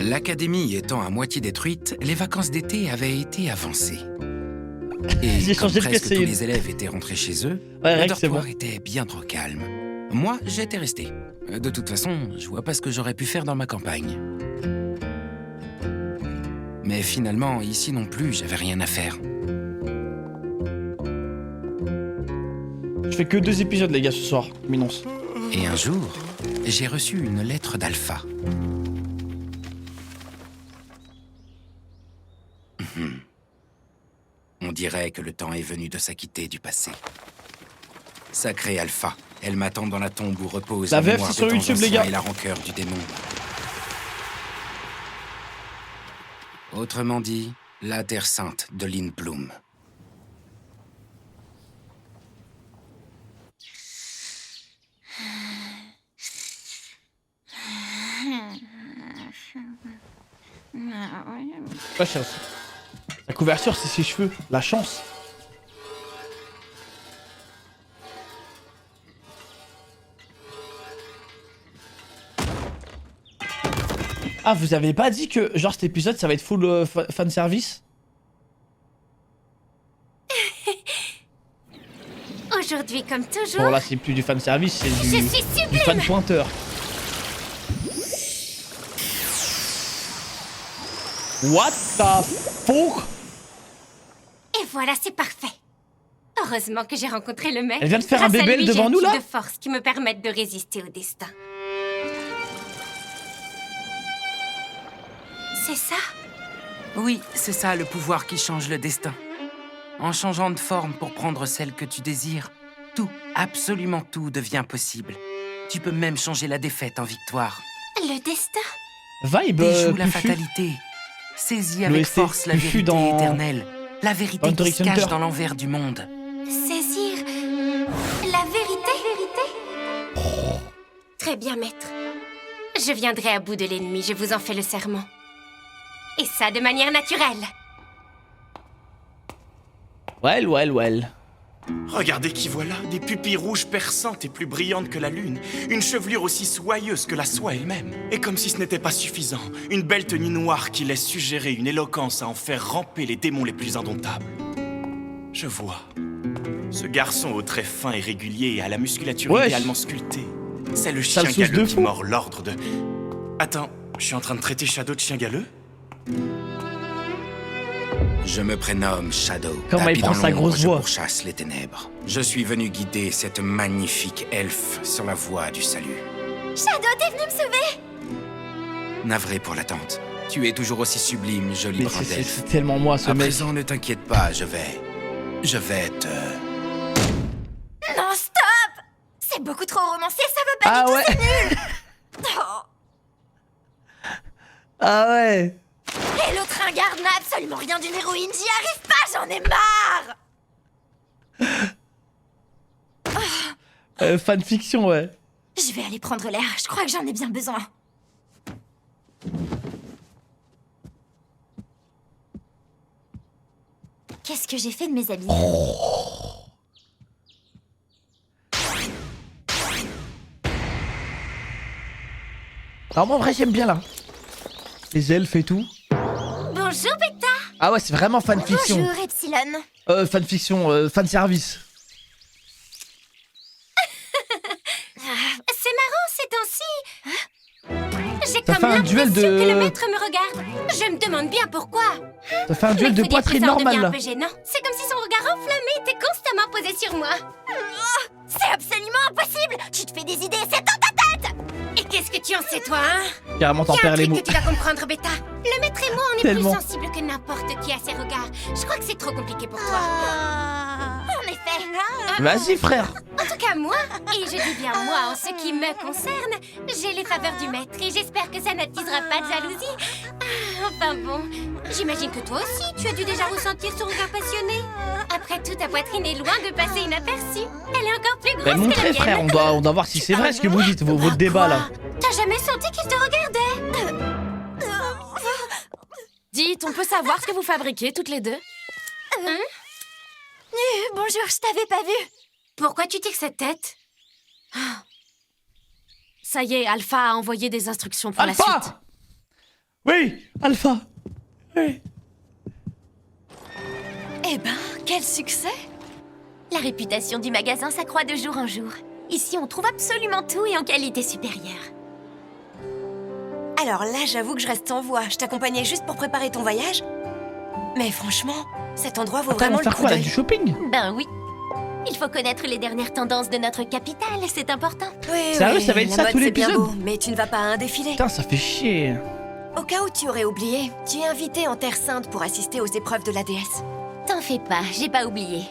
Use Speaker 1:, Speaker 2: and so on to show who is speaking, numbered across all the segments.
Speaker 1: L'académie étant à moitié détruite, les vacances d'été avaient été avancées. Et
Speaker 2: J'ai
Speaker 1: comme
Speaker 2: changé le
Speaker 1: presque tous
Speaker 2: PC.
Speaker 1: les élèves étaient rentrés chez eux,
Speaker 2: Ouais,
Speaker 1: le
Speaker 2: Rex, c'est
Speaker 1: dortoir
Speaker 2: bon.
Speaker 1: était bien trop calme. Moi, j'étais resté. De toute façon, je vois pas ce que j'aurais pu faire dans ma campagne. Mais finalement, ici non plus, j'avais rien à faire.
Speaker 2: Je fais que 2 épisodes, les gars, ce soir. Minonce.
Speaker 1: Et un jour, j'ai reçu une lettre d'Alpha. On dirait que le temps est venu de s'acquitter du passé. Sacré Alpha, elle m'attend dans la tombe où repose
Speaker 2: La
Speaker 1: la
Speaker 2: VF,
Speaker 1: mémoire
Speaker 2: c'est sur
Speaker 1: des temps
Speaker 2: YouTube, les
Speaker 1: anciens
Speaker 2: gars.
Speaker 1: et la rancœur du démon. Autrement dit, la Terre Sainte de Lindblum.
Speaker 2: Pas chance. La couverture, c'est ses cheveux. La chance. Ah, vous avez pas dit que, genre, cet épisode, ça va être full fanservice?
Speaker 3: Aujourd'hui, comme toujours,
Speaker 2: Bon, là, c'est plus du fanservice, c'est
Speaker 3: je suis
Speaker 2: du
Speaker 3: sublime.
Speaker 2: fan pointeur. What the fuck?
Speaker 3: Et voilà, c'est parfait. Heureusement que j'ai rencontré le maître.
Speaker 2: Elle vient de faire un
Speaker 3: Grâce à
Speaker 2: bébé
Speaker 3: lui,
Speaker 2: devant
Speaker 3: j'ai
Speaker 2: nous,
Speaker 3: un
Speaker 2: là?
Speaker 3: type de force qui me permettent de résister au destin. C'est ça?
Speaker 1: Oui, c'est ça le pouvoir qui change le destin. En changeant de forme pour prendre celle que tu désires, tout, absolument tout devient possible. Tu peux même changer la défaite en victoire.
Speaker 3: Le destin?
Speaker 2: Vibe,
Speaker 1: Déjoue la
Speaker 2: Pufu.
Speaker 1: fatalité. Saisis avec
Speaker 2: ST
Speaker 1: force la
Speaker 2: Pufu
Speaker 1: vérité
Speaker 2: dans-
Speaker 1: éternelle. La vérité
Speaker 2: dans
Speaker 1: qui
Speaker 2: Hunter
Speaker 1: se
Speaker 2: x Hunter.
Speaker 1: cache dans l'envers du monde.
Speaker 3: Saisir la vérité? Très bien, maître. Je viendrai à bout de l'ennemi, je vous en fais le serment. Et ça de manière naturelle.
Speaker 2: Well.
Speaker 4: Regardez qui voilà, des pupilles rouges perçantes et plus brillantes que la lune, une chevelure aussi soyeuse que la soie elle-même. Et comme si ce n'était pas suffisant, une belle tenue noire qui laisse suggérer une éloquence à en faire ramper les démons les plus indomptables. Je vois. Ce garçon aux traits fins et réguliers et à la musculature
Speaker 2: Wesh.
Speaker 4: idéalement sculptée. C'est le
Speaker 2: Sale
Speaker 4: chien
Speaker 2: sauce
Speaker 4: galeux
Speaker 2: de
Speaker 4: qui
Speaker 2: fou.
Speaker 4: mord l'ordre de... Attends, je suis en train de traiter Shadow de chien galeux?
Speaker 1: Je me prénomme Shadow.
Speaker 2: Comment il
Speaker 1: Tapis
Speaker 2: prend
Speaker 1: dans
Speaker 2: sa
Speaker 1: l'ombre,
Speaker 2: grosse
Speaker 1: je
Speaker 2: voix.
Speaker 1: pourchasse les ténèbres. Je suis venu guider cette magnifique elfe sur la voie du salut.
Speaker 3: Shadow, t'es venu me sauver?
Speaker 1: Navré pour l'attente. Tu es toujours aussi sublime, jolie
Speaker 2: Mais
Speaker 1: brin
Speaker 2: c'est
Speaker 1: d'elfe.
Speaker 2: tellement moi, ce
Speaker 1: À
Speaker 2: mec.
Speaker 1: présent, ne t'inquiète pas, je vais te...
Speaker 3: Non, stop! C'est beaucoup trop romancé, ça va pas
Speaker 2: Ah
Speaker 3: du tout,
Speaker 2: ouais.
Speaker 3: c'est nul! Oh.
Speaker 2: Ah ouais.
Speaker 3: Et l'autre ringard n'a absolument rien d'une héroïne, j'y arrive pas, j'en ai marre!
Speaker 2: Fanfiction, ouais.
Speaker 3: Je vais aller prendre l'air, je crois que j'en ai bien besoin. Qu'est-ce que j'ai fait de mes habits?
Speaker 2: Alors moi, en vrai, j'aime bien, là. Les elfes et tout.
Speaker 3: Bonjour, Beta!
Speaker 2: Ah ouais, c'est vraiment fanfiction.
Speaker 3: Bonjour, Epsilon.
Speaker 2: Fanfiction, fanservice.
Speaker 3: C'est marrant, ces temps-ci. J'ai
Speaker 2: Ça
Speaker 3: comme
Speaker 2: fait un duel
Speaker 3: l'impression
Speaker 2: de-
Speaker 3: que le maître me regarde. Je me demande bien pourquoi.
Speaker 2: Ça fait un duel de
Speaker 3: Maître
Speaker 2: poitrine
Speaker 3: Diaprésor
Speaker 2: normale,
Speaker 3: devient
Speaker 2: là.
Speaker 3: un peu gênant. C'est comme si son regard enflammé était constamment posé sur moi. Oh, c'est absolument impossible. Tu te fais des idées, c'est dans ta tête. Et qu'est-ce que tu en sais, toi, hein?
Speaker 2: Carrément, t'en
Speaker 3: Y a un
Speaker 2: perds les
Speaker 3: truc
Speaker 2: mots.
Speaker 3: que tu dois comprendre, Beta. Le maître et moi, on est
Speaker 2: Tellement.
Speaker 3: plus sensibles que n'importe qui à ses regards. Je crois que c'est trop compliqué pour toi. En effet.
Speaker 2: Vas-y, frère.
Speaker 3: En tout cas, moi, et je dis bien moi en ce qui me concerne, j'ai les faveurs du maître et j'espère que ça n'attisera pas de jalousie. Enfin bon, j'imagine que toi aussi, tu as dû déjà ressentir son regard passionné. Après tout, ta poitrine est loin de passer inaperçue. Elle est encore plus grosse
Speaker 2: Bah,
Speaker 3: que la
Speaker 2: montrez,
Speaker 3: mienne.
Speaker 2: frère. On doit voir si c'est vrai ce que vous dites, votre débat, là.
Speaker 3: T'as jamais senti qu'il te regardait?
Speaker 5: Dites, on peut savoir ce que vous fabriquez toutes les deux?
Speaker 3: Bonjour, je t'avais pas vu. Pourquoi tu tiques cette tête?
Speaker 5: Ça y est, Alpha a envoyé des instructions pour la
Speaker 2: Alpha!
Speaker 5: suite.
Speaker 2: Oui, Alpha. Oui.
Speaker 5: Eh ben, quel succès!
Speaker 3: La réputation du magasin s'accroît de jour en jour. Ici, on trouve absolument tout et en qualité supérieure.
Speaker 5: Alors là, j'avoue que je reste sans voix. Je t'accompagnais juste pour préparer ton voyage. Mais franchement, cet endroit vaut
Speaker 2: Attends, on
Speaker 5: vraiment
Speaker 2: va
Speaker 5: le
Speaker 2: faire
Speaker 5: coup
Speaker 2: quoi là?
Speaker 5: d'œil.
Speaker 2: Du shopping?
Speaker 3: Ben oui. Il faut connaître les dernières tendances de notre capitale, c'est important.
Speaker 5: Oui,
Speaker 2: Sérieux,
Speaker 5: oui,
Speaker 2: ça va être
Speaker 5: la
Speaker 2: ça
Speaker 5: mode,
Speaker 2: tout
Speaker 5: c'est bien
Speaker 2: l'épisode?
Speaker 5: beau, mais tu ne vas pas à un défilé.
Speaker 2: Putain, ça fait chier.
Speaker 5: Au cas où tu aurais oublié, tu es invité en Terre Sainte pour assister aux épreuves de la déesse.
Speaker 3: T'en fais pas, j'ai pas oublié.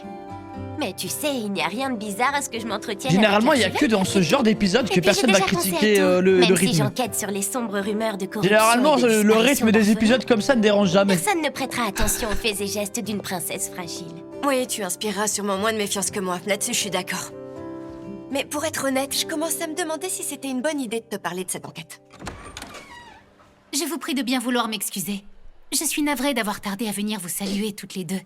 Speaker 3: Mais tu sais, il n'y a rien de bizarre à ce que je m'entretienne.
Speaker 2: Généralement, il
Speaker 3: il
Speaker 2: y a que dans ce genre d'épisode que personne va critiquer le
Speaker 3: Même si
Speaker 2: rythme.
Speaker 3: j'enquête sur les sombres rumeurs de corruption.
Speaker 2: Généralement,
Speaker 3: et de
Speaker 2: le
Speaker 3: disparition
Speaker 2: rythme des
Speaker 3: d'orphelins,
Speaker 2: épisodes comme ça ne dérange jamais.
Speaker 3: personne ne prêtera attention aux faits et gestes d'une princesse fragile.
Speaker 5: Oui, tu inspireras sûrement moins de méfiance que moi. Là-dessus, je suis d'accord. Mais pour être honnête, je commence à me demander si c'était une bonne idée de te parler de cette enquête.
Speaker 6: Je vous prie de bien vouloir m'excuser. Je suis navrée d'avoir tardé à venir vous saluer toutes les deux.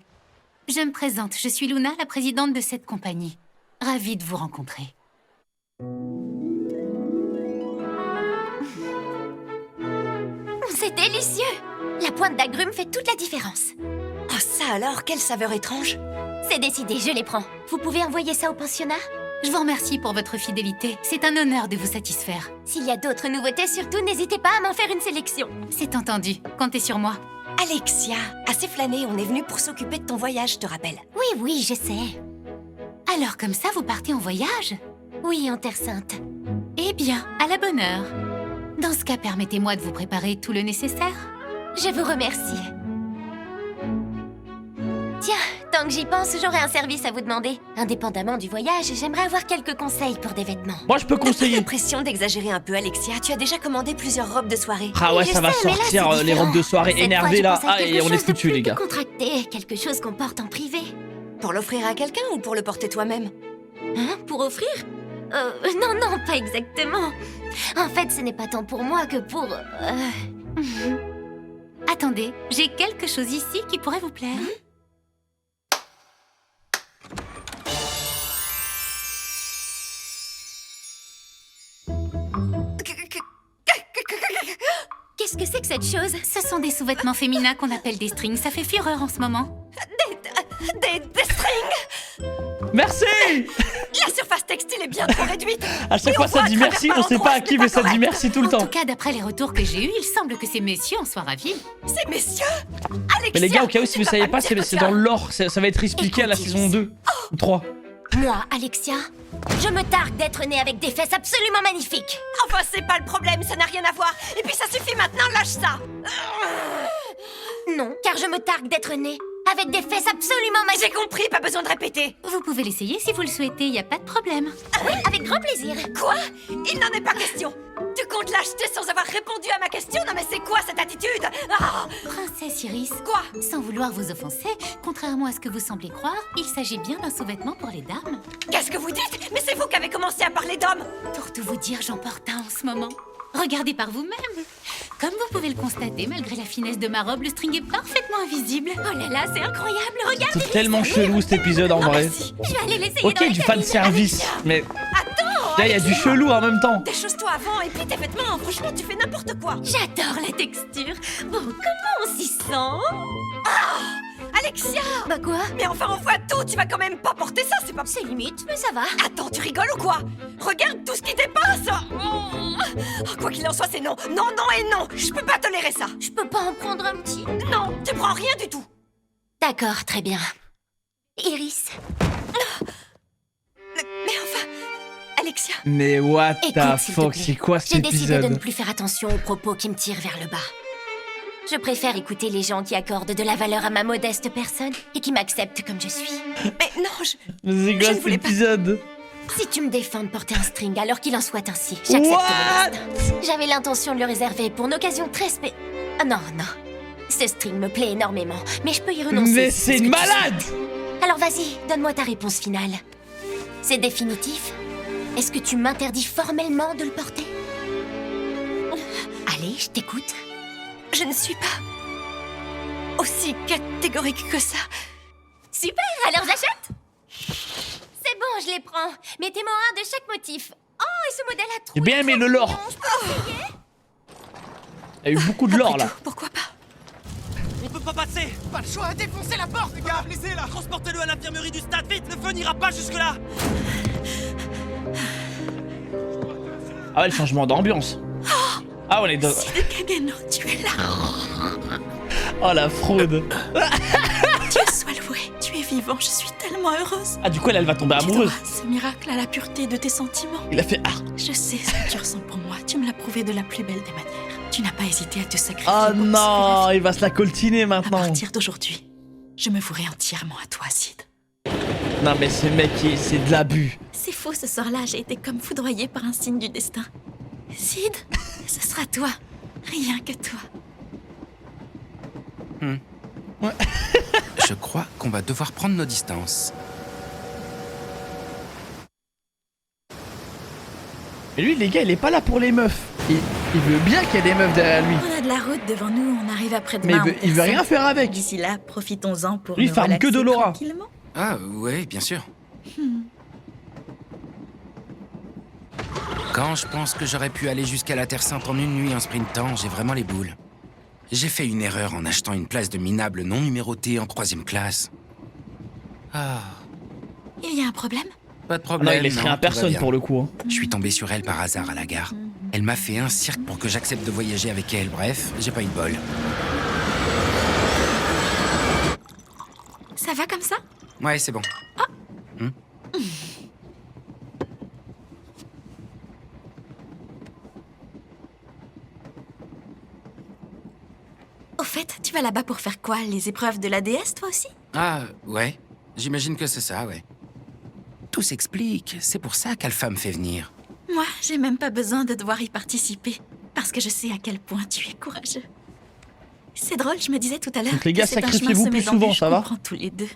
Speaker 6: Je me présente, je suis Luna, la présidente de cette compagnie. Ravie de vous rencontrer.
Speaker 3: C'est délicieux! La pointe d'agrumes fait toute la différence.
Speaker 5: Oh ça alors, quelle saveur étrange!
Speaker 3: C'est décidé, je les prends. Vous pouvez envoyer ça au pensionnat?
Speaker 6: Je vous remercie pour votre fidélité. C'est un honneur de vous satisfaire.
Speaker 3: S'il y a d'autres nouveautés, surtout n'hésitez pas à m'en faire une sélection.
Speaker 6: C'est entendu. Comptez sur moi.
Speaker 5: Alexia, assez flâné, on est venu pour s'occuper de ton voyage, je te rappelle.
Speaker 3: Oui, oui, je sais.
Speaker 6: Alors comme ça, vous partez en voyage?
Speaker 3: Oui, en Terre Sainte.
Speaker 6: Eh bien, à la bonne heure. Dans ce cas, permettez-moi de vous préparer tout le nécessaire.
Speaker 3: Je vous remercie. Tiens, tant que j'y pense, j'aurais un service à vous demander. Indépendamment du voyage, j'aimerais avoir quelques conseils pour des vêtements.
Speaker 2: Moi, je peux
Speaker 5: T'as pas
Speaker 2: conseiller.
Speaker 5: l'impression d'exagérer un peu, Alexia. Tu as déjà commandé plusieurs robes de soirée.
Speaker 2: Ah ouais,
Speaker 3: Je
Speaker 2: ça va
Speaker 3: sais, mais là,
Speaker 2: sortir
Speaker 3: c'est
Speaker 2: les robes de
Speaker 3: différent.
Speaker 2: soirée
Speaker 3: Cette
Speaker 2: énervées
Speaker 3: fois,
Speaker 2: là.
Speaker 3: je pense à
Speaker 2: Ah, et
Speaker 3: quelque
Speaker 2: on est
Speaker 3: chose de
Speaker 2: foutus,
Speaker 3: plus
Speaker 2: les gars.
Speaker 3: décontracté, quelque chose qu'on porte en privé.
Speaker 5: Pour l'offrir à quelqu'un ou pour le porter toi-même?
Speaker 3: Hein? Pour offrir? Non, non, pas exactement. En fait, ce n'est pas tant pour moi que pour...
Speaker 6: Attendez, j'ai quelque chose ici qui pourrait vous plaire.
Speaker 3: Qu'est-ce que c'est que cette chose?
Speaker 6: Ce sont des sous-vêtements féminins qu'on appelle des strings. Ça fait fureur en ce moment.
Speaker 5: Des strings!
Speaker 2: Merci.
Speaker 5: La surface textile est bien trop réduite!
Speaker 2: À chaque
Speaker 5: Et
Speaker 2: fois,
Speaker 5: on
Speaker 2: ça
Speaker 5: voit
Speaker 2: dit
Speaker 5: à travers
Speaker 2: merci.
Speaker 5: par
Speaker 2: On sait
Speaker 5: endroits,
Speaker 2: pas à
Speaker 5: ce
Speaker 2: qui,
Speaker 5: n'est
Speaker 2: mais
Speaker 5: pas
Speaker 2: ça dit
Speaker 5: correct.
Speaker 2: merci tout le
Speaker 6: En
Speaker 2: temps.
Speaker 6: tout cas, d'après les retours que j'ai eus, il semble que ces messieurs en soient ravis.
Speaker 5: Ces messieurs! Alexia!
Speaker 2: Mais les gars, au cas où, si vous
Speaker 5: tu vas
Speaker 2: savez
Speaker 5: me
Speaker 2: pas,
Speaker 5: dire
Speaker 2: c'est
Speaker 5: que
Speaker 2: c'est
Speaker 5: tu as-
Speaker 2: dans l'or. Ça va être expliqué à la
Speaker 3: Écoute,
Speaker 2: saison 2 ou 3.
Speaker 3: Moi, Alexia, je me targue d'être née avec des fesses absolument magnifiques.
Speaker 5: Enfin, c'est pas le problème, ça n'a rien à voir! Et puis ça suffit maintenant, lâche ça!
Speaker 3: Non, car je me targue d'être née avec des fesses absolument
Speaker 5: J'ai
Speaker 3: magnifiques.
Speaker 5: compris, pas besoin de répéter!
Speaker 6: Vous pouvez l'essayer si vous le souhaitez, y a pas de problème.
Speaker 3: Oui, avec grand plaisir.
Speaker 5: Quoi? Il n'en est pas question! Tu comptes l'acheter sans avoir répondu à ma question? Non mais c'est quoi cette attitude? Ah!
Speaker 6: Princesse Iris,
Speaker 5: Quoi?
Speaker 6: sans vouloir vous offenser, contrairement à ce que vous semblez croire, il s'agit bien d'un sous-vêtement pour les dames.
Speaker 5: Qu'est-ce que vous dites? Mais c'est vous qui avez commencé à parler d'hommes!
Speaker 6: Pour tout vous dire, j'en porte un en ce moment. Regardez par vous-même. Comme vous pouvez le constater, malgré la finesse de ma robe, le string est parfaitement invisible.
Speaker 3: Oh là là, c'est incroyable. Regarde.
Speaker 2: C'est tellement chelou cet épisode en vrai.
Speaker 5: Merci!
Speaker 3: Je vais aller l'essayer
Speaker 2: Ok,
Speaker 3: dans la
Speaker 2: du
Speaker 3: cabine.
Speaker 2: fan service. Mais
Speaker 5: Attends!
Speaker 2: là, il y a du chelou en même temps.
Speaker 5: Déchausse-toi avant et puis tes vêtements, franchement, tu fais n'importe quoi!
Speaker 3: J'adore la texture. Bon, comment on s'y sent?
Speaker 5: Alexia!
Speaker 3: Bah quoi?
Speaker 5: Mais enfin, on voit tout! Tu vas quand même pas porter ça, c'est pas...
Speaker 3: C'est limite, mais ça va.
Speaker 5: Attends, tu rigoles ou quoi? Regarde tout ce qui dépasse! Oh, quoi qu'il en soit, c'est non! Non, non et non! Je peux pas tolérer ça!
Speaker 3: Je peux pas en prendre un petit?
Speaker 5: Non, tu prends rien du tout!
Speaker 3: D'accord, très bien. Iris,
Speaker 5: Mais enfin... Alexia...
Speaker 2: Mais what
Speaker 3: écoute,
Speaker 2: the
Speaker 3: s'il te
Speaker 2: fuck,
Speaker 3: plaît.
Speaker 2: c'est quoi
Speaker 3: J'ai
Speaker 2: cet
Speaker 3: décidé de ne
Speaker 2: épisode?
Speaker 3: plus faire attention aux propos qui me tirent vers le bas. Je préfère écouter les gens qui accordent de la valeur à ma modeste personne et qui m'acceptent comme je suis.
Speaker 5: Mais non,
Speaker 2: Mais c'est
Speaker 5: je
Speaker 2: quoi
Speaker 5: ne
Speaker 2: cet
Speaker 5: voulais pas-
Speaker 2: épisode?
Speaker 3: Si tu me défends de porter un string alors qu'il en soit ainsi, j'accepte
Speaker 2: What?
Speaker 3: mon destin. J'avais l'intention de le réserver pour une occasion très Ah non, non. Ce string me plaît énormément, mais je peux y renoncer.
Speaker 2: Mais
Speaker 3: si
Speaker 2: c'est
Speaker 3: ce
Speaker 2: une
Speaker 3: que tu
Speaker 2: malade!
Speaker 3: souhaites. Alors vas-y, donne-moi ta réponse finale. C'est définitif? Est-ce que tu m'interdis formellement de le porter? Allez, je t'écoute.
Speaker 5: je ne suis pas... aussi catégorique que ça.
Speaker 3: Super, alors j'achète? C'est bon, je les prends. Mettez-moi un de chaque motif. Oh, et ce modèle a trop...
Speaker 2: J'ai bien aimé le lore.
Speaker 3: Je peux essayer?
Speaker 2: Il y a eu beaucoup de lore là.
Speaker 5: Pourquoi pas?
Speaker 7: On peut pas passer.
Speaker 8: Pas le choix, défoncez la porte, les gars! Laissez là!
Speaker 7: Transportez-le à l'infirmerie du stade, vite. Le feu n'ira pas jusque-là.
Speaker 2: Ah ouais, le changement d'ambiance. Ah, on est dans.
Speaker 5: Sid Kageno, tu es là!
Speaker 2: Oh la fraude.
Speaker 5: Dieu soit loué, tu es vivant, je suis tellement heureuse!
Speaker 2: Ah, du coup, elle va tomber
Speaker 5: Tu
Speaker 2: amoureuse.
Speaker 5: dois ce miracle à la pureté de tes sentiments.
Speaker 2: Il a fait. Ah,
Speaker 5: Je sais ce que tu ressens pour moi, tu me l'as prouvé de la plus belle des manières. Tu n'as pas hésité à te sacrifier
Speaker 2: oh
Speaker 5: pour
Speaker 2: non,
Speaker 5: sauver la
Speaker 2: il va se la coltiner
Speaker 5: vie. À
Speaker 2: maintenant.
Speaker 5: partir d'aujourd'hui, je me vouerai entièrement à toi, Sid.
Speaker 2: Non, mais ce mec, c'est de l'abus.
Speaker 5: C'est faux, ce soir-là, j'ai été comme foudroyée par un signe du destin. Sid, ce sera toi. Rien que toi.
Speaker 1: Je crois qu'on va devoir prendre nos distances.
Speaker 2: Mais lui, les gars, il est pas là pour les meufs. Il veut bien qu'il y ait des meufs derrière lui.
Speaker 5: On a de la route devant nous, on arrive
Speaker 2: Mais
Speaker 5: après-demain.
Speaker 2: il veut rien faire avec.
Speaker 5: D'ici là, profitons-en pour
Speaker 2: Lui, il
Speaker 5: nous
Speaker 2: farme que
Speaker 5: relaxer
Speaker 2: de l'aura.
Speaker 5: tranquillement.
Speaker 1: Ah, ouais, bien sûr. Quand je pense que j'aurais pu aller jusqu'à la Terre Sainte en une nuit en sprintant, j'ai vraiment les boules. J'ai fait une erreur en achetant une place de minable non numérotée en 3e classe. Ah,
Speaker 5: Il y a un problème?
Speaker 1: pas de
Speaker 2: Ah
Speaker 1: problème.
Speaker 2: non, il laisse rien à
Speaker 1: tout va
Speaker 2: personne
Speaker 1: bien.
Speaker 2: pour le coup. Hein.
Speaker 1: Je suis tombé sur elle par hasard à la gare. Elle m'a fait un cirque pour que j'accepte de voyager avec elle. Bref, j'ai pas eu de bol.
Speaker 5: Ça va comme ça?
Speaker 1: Ouais, c'est bon.
Speaker 5: Au fait, tu vas là-bas pour faire quoi? Les épreuves de la déesse, toi aussi?
Speaker 1: Ah, ouais. J'imagine que c'est ça, ouais. Tout s'explique. C'est pour ça qu'Alpha me fait venir.
Speaker 5: Moi, j'ai même pas besoin de devoir y participer. Parce que je sais à quel point tu es courageux. C'est drôle, je me disais tout à l'heure.
Speaker 2: Donc les gars,
Speaker 5: que c'est un
Speaker 2: sacrifiez-vous
Speaker 5: chemin
Speaker 2: plus
Speaker 5: semé
Speaker 2: souvent,
Speaker 5: d'embûches
Speaker 2: ça va?
Speaker 5: qu'on prend tous les deux.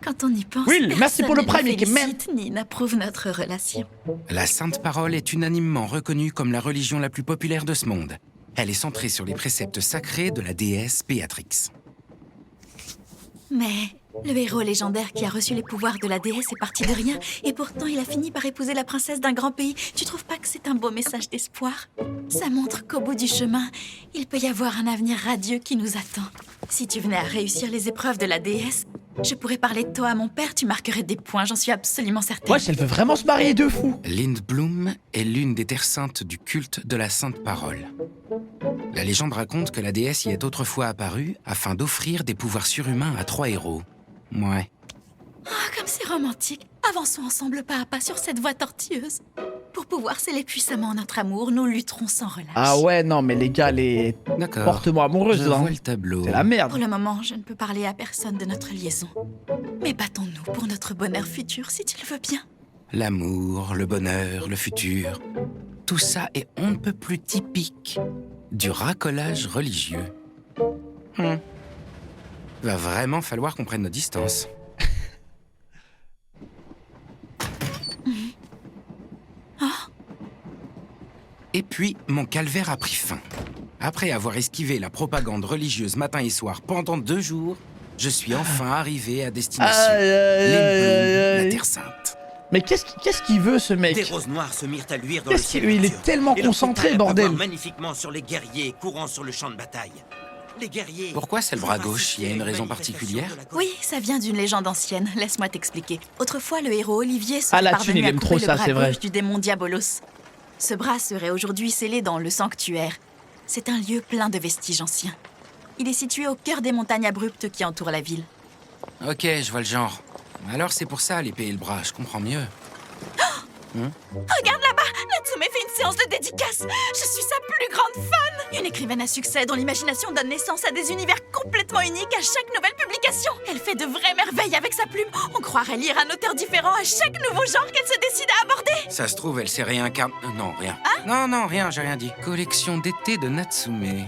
Speaker 5: Quand on y pense,
Speaker 2: Will, merci pour le
Speaker 5: personne ne
Speaker 2: Prime,
Speaker 5: nous
Speaker 2: mec,
Speaker 5: félicite ni n'approuve notre relation.
Speaker 1: La Sainte Parole est unanimement reconnue comme la religion la plus populaire de ce monde. Elle est centrée sur les préceptes sacrés de la déesse Béatrix.
Speaker 5: Mais le héros légendaire qui a reçu les pouvoirs de la déesse est parti de rien, et pourtant il a fini par épouser la princesse d'un grand pays. Tu trouves pas que c'est un beau message d'espoir? Ça montre qu'au bout du chemin, il peut y avoir un avenir radieux qui nous attend. Si tu venais à réussir les épreuves de la déesse, je pourrais parler de toi à mon père, tu marquerais des points, j'en suis absolument certaine.
Speaker 2: Wesh, elle veut vraiment se marier de fou.
Speaker 1: Lindblum est l'une des terres saintes du culte de la Sainte Parole. La légende raconte que la déesse y est autrefois apparue afin d'offrir des pouvoirs surhumains à 3 héros. Ouais.
Speaker 5: Ah, comme c'est romantique. Avançons ensemble pas à pas sur cette voie tortueuse. Pour pouvoir sceller puissamment notre amour, nous lutterons sans relâche.
Speaker 2: Ah ouais, non, mais les gars, les
Speaker 1: D'accord.
Speaker 2: porte-moi amoureuse,
Speaker 1: Je
Speaker 2: là.
Speaker 1: vois le tableau.
Speaker 2: C'est la merde.
Speaker 5: Pour le moment, je ne peux parler à personne de notre liaison. Mais battons-nous pour notre bonheur futur, si tu le veux bien.
Speaker 1: L'amour, le bonheur, le futur. Tout ça est on ne peut plus typique du racolage religieux. Va vraiment falloir qu'on prenne nos distances. Et puis, mon calvaire a pris fin. Après avoir esquivé la propagande religieuse matin et soir pendant 2 jours, je suis enfin arrivé à destination.
Speaker 2: Aïe, aïe, aïe, aïe,
Speaker 1: La
Speaker 2: aïe.
Speaker 1: Terre Sainte.
Speaker 2: Mais qu'est-ce qu'il veut, ce mec?
Speaker 7: Des roses noires se mirent à luire dans le
Speaker 2: Qu'est-ce
Speaker 7: ciel
Speaker 2: qu'il- il est
Speaker 7: nocturne,
Speaker 2: tellement
Speaker 7: et leur
Speaker 2: concentré,
Speaker 7: pétale
Speaker 2: bordel.
Speaker 7: apparut magnifiquement sur les guerriers courant sur le champ de bataille. Les guerriers...
Speaker 1: Pourquoi c'est le bras gauche? Il y a une raison particulière?
Speaker 5: Oui, ça vient d'une légende ancienne. Laisse-moi t'expliquer. Autrefois, le héros Olivier
Speaker 2: Ah,
Speaker 5: serait
Speaker 2: la thune,
Speaker 5: parvenu
Speaker 2: il
Speaker 5: à
Speaker 2: aime
Speaker 5: couper
Speaker 2: trop
Speaker 5: le
Speaker 2: ça,
Speaker 5: bras
Speaker 2: c'est vrai.
Speaker 5: gauche du démon Diabolos. Ce bras serait aujourd'hui scellé dans le sanctuaire. C'est un lieu plein de vestiges anciens. Il est situé au cœur des montagnes abruptes qui entourent la ville.
Speaker 1: Ok, je vois le genre. Alors c'est pour ça l'épée et le bras, je comprends mieux.
Speaker 5: Regarde là-bas, Natsume fait une séance de dédicace. Je suis sa plus grande fan. Une écrivaine à succès dont l'imagination donne naissance à des univers complètement uniques à chaque nouvelle publication. Elle fait de vraies merveilles avec sa plume. On croirait lire un auteur différent à chaque nouveau genre qu'elle se décide à aborder.
Speaker 1: Ça se trouve, elle s'est réincarnée... non, rien. Non, rien, j'ai rien dit. Collection d'été de Natsume.